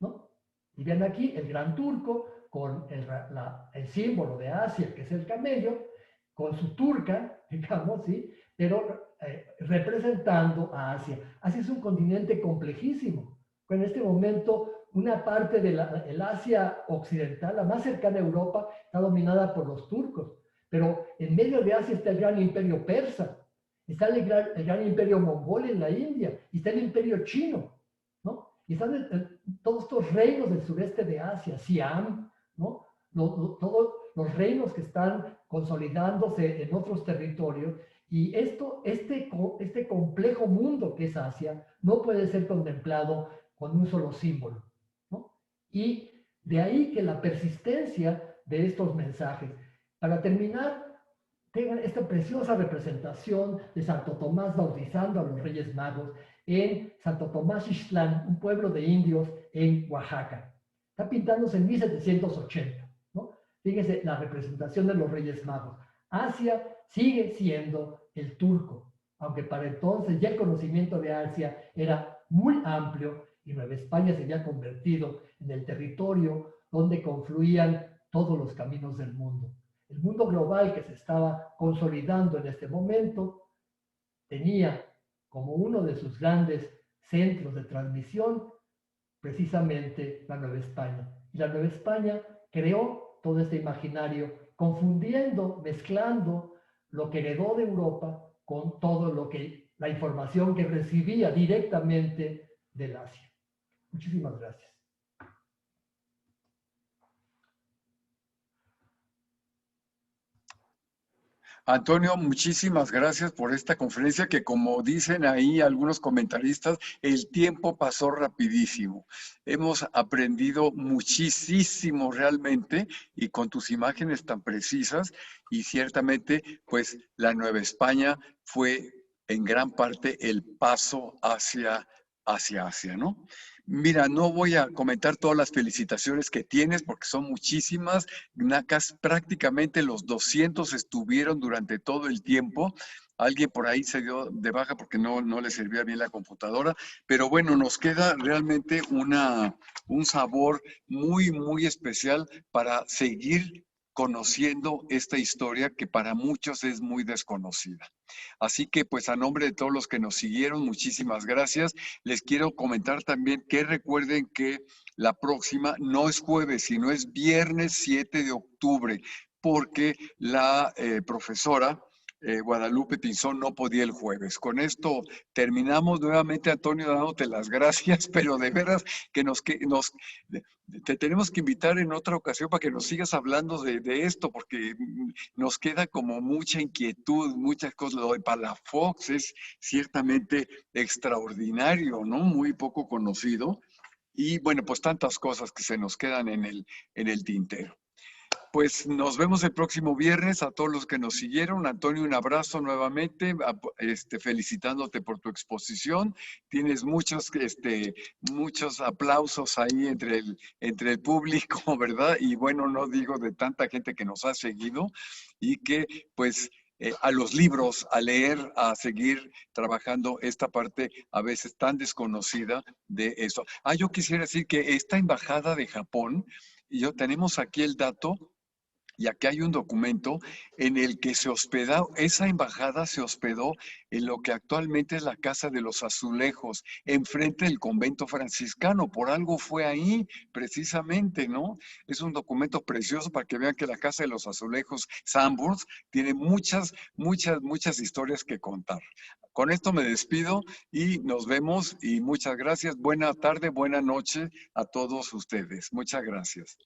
¿no? Y ven aquí el gran turco con el símbolo de Asia, que es el camello, con su turca, digamos, ¿sí? Pero representando a Asia. Asia es un continente complejísimo. En este momento, una parte del Asia occidental, la más cercana a Europa, está dominada por los turcos. Pero en medio de Asia está el gran imperio persa, está el gran imperio mongol en la India, y está el imperio chino, ¿no? Y están todos estos reinos del sureste de Asia, Siam, ¿no? Todos los reinos que están consolidándose en otros territorios. Y este complejo mundo que es Asia no puede ser contemplado con un solo símbolo, ¿no? Y de ahí que la persistencia de estos mensajes. Para terminar, tengan esta preciosa representación de Santo Tomás bautizando a los Reyes Magos en Santo Tomás Ixtlán, un pueblo de indios en Oaxaca. Está pintándose en 1780, ¿no? Fíjense la representación de los Reyes Magos. Asia sigue siendo el turco, aunque para entonces ya el conocimiento de Asia era muy amplio y Nueva España se había convertido en el territorio donde confluían todos los caminos del mundo. El mundo global que se estaba consolidando en este momento tenía como uno de sus grandes centros de transmisión precisamente la Nueva España. Y la Nueva España creó todo este imaginario, confundiendo, mezclando lo que heredó de Europa con todo la información que recibía directamente del Asia. Muchísimas gracias. Antonio, muchísimas gracias por esta conferencia que, como dicen ahí algunos comentaristas, el tiempo pasó rapidísimo. Hemos aprendido muchísimo realmente y con tus imágenes tan precisas y ciertamente pues la Nueva España fue en gran parte el paso hacia Asia, ¿no? Mira, no voy a comentar todas las felicitaciones que tienes porque son muchísimas. Prácticamente los 200 estuvieron durante todo el tiempo. Alguien por ahí se dio de baja porque no le servía bien la computadora. Pero bueno, nos queda realmente un sabor muy, muy especial para seguir conociendo esta historia que para muchos es muy desconocida. Así que pues a nombre de todos los que nos siguieron, muchísimas gracias. Les quiero comentar también que recuerden que la próxima no es jueves, sino es viernes 7 de octubre, porque la profesora Guadalupe Pinzón no podía el jueves. Con esto terminamos nuevamente, Antonio, dándote las gracias, pero de veras que te tenemos que invitar en otra ocasión para que nos sigas hablando de esto, porque nos queda como mucha inquietud, muchas cosas. Lo de Palafox es ciertamente extraordinario, ¿no? Muy poco conocido. Y bueno, pues tantas cosas que se nos quedan en el tintero. Pues nos vemos el próximo viernes a todos los que nos siguieron. Antonio, un abrazo nuevamente, felicitándote por tu exposición. Tienes muchos aplausos ahí entre el público, ¿verdad? Y bueno, no digo de tanta gente que nos ha seguido y que pues a los libros, a leer, a seguir trabajando esta parte a veces tan desconocida de eso. Yo quisiera decir que esta embajada de Japón, tenemos aquí el dato, y aquí hay un documento en el que esa embajada se hospedó en lo que actualmente es la Casa de los Azulejos, enfrente del convento franciscano. Por algo fue ahí, precisamente, ¿no? Es un documento precioso para que vean que la Casa de los Azulejos, Sanborns, tiene muchas, muchas, muchas historias que contar. Con esto me despido y nos vemos y muchas gracias. Buena tarde, buena noche a todos ustedes. Muchas gracias.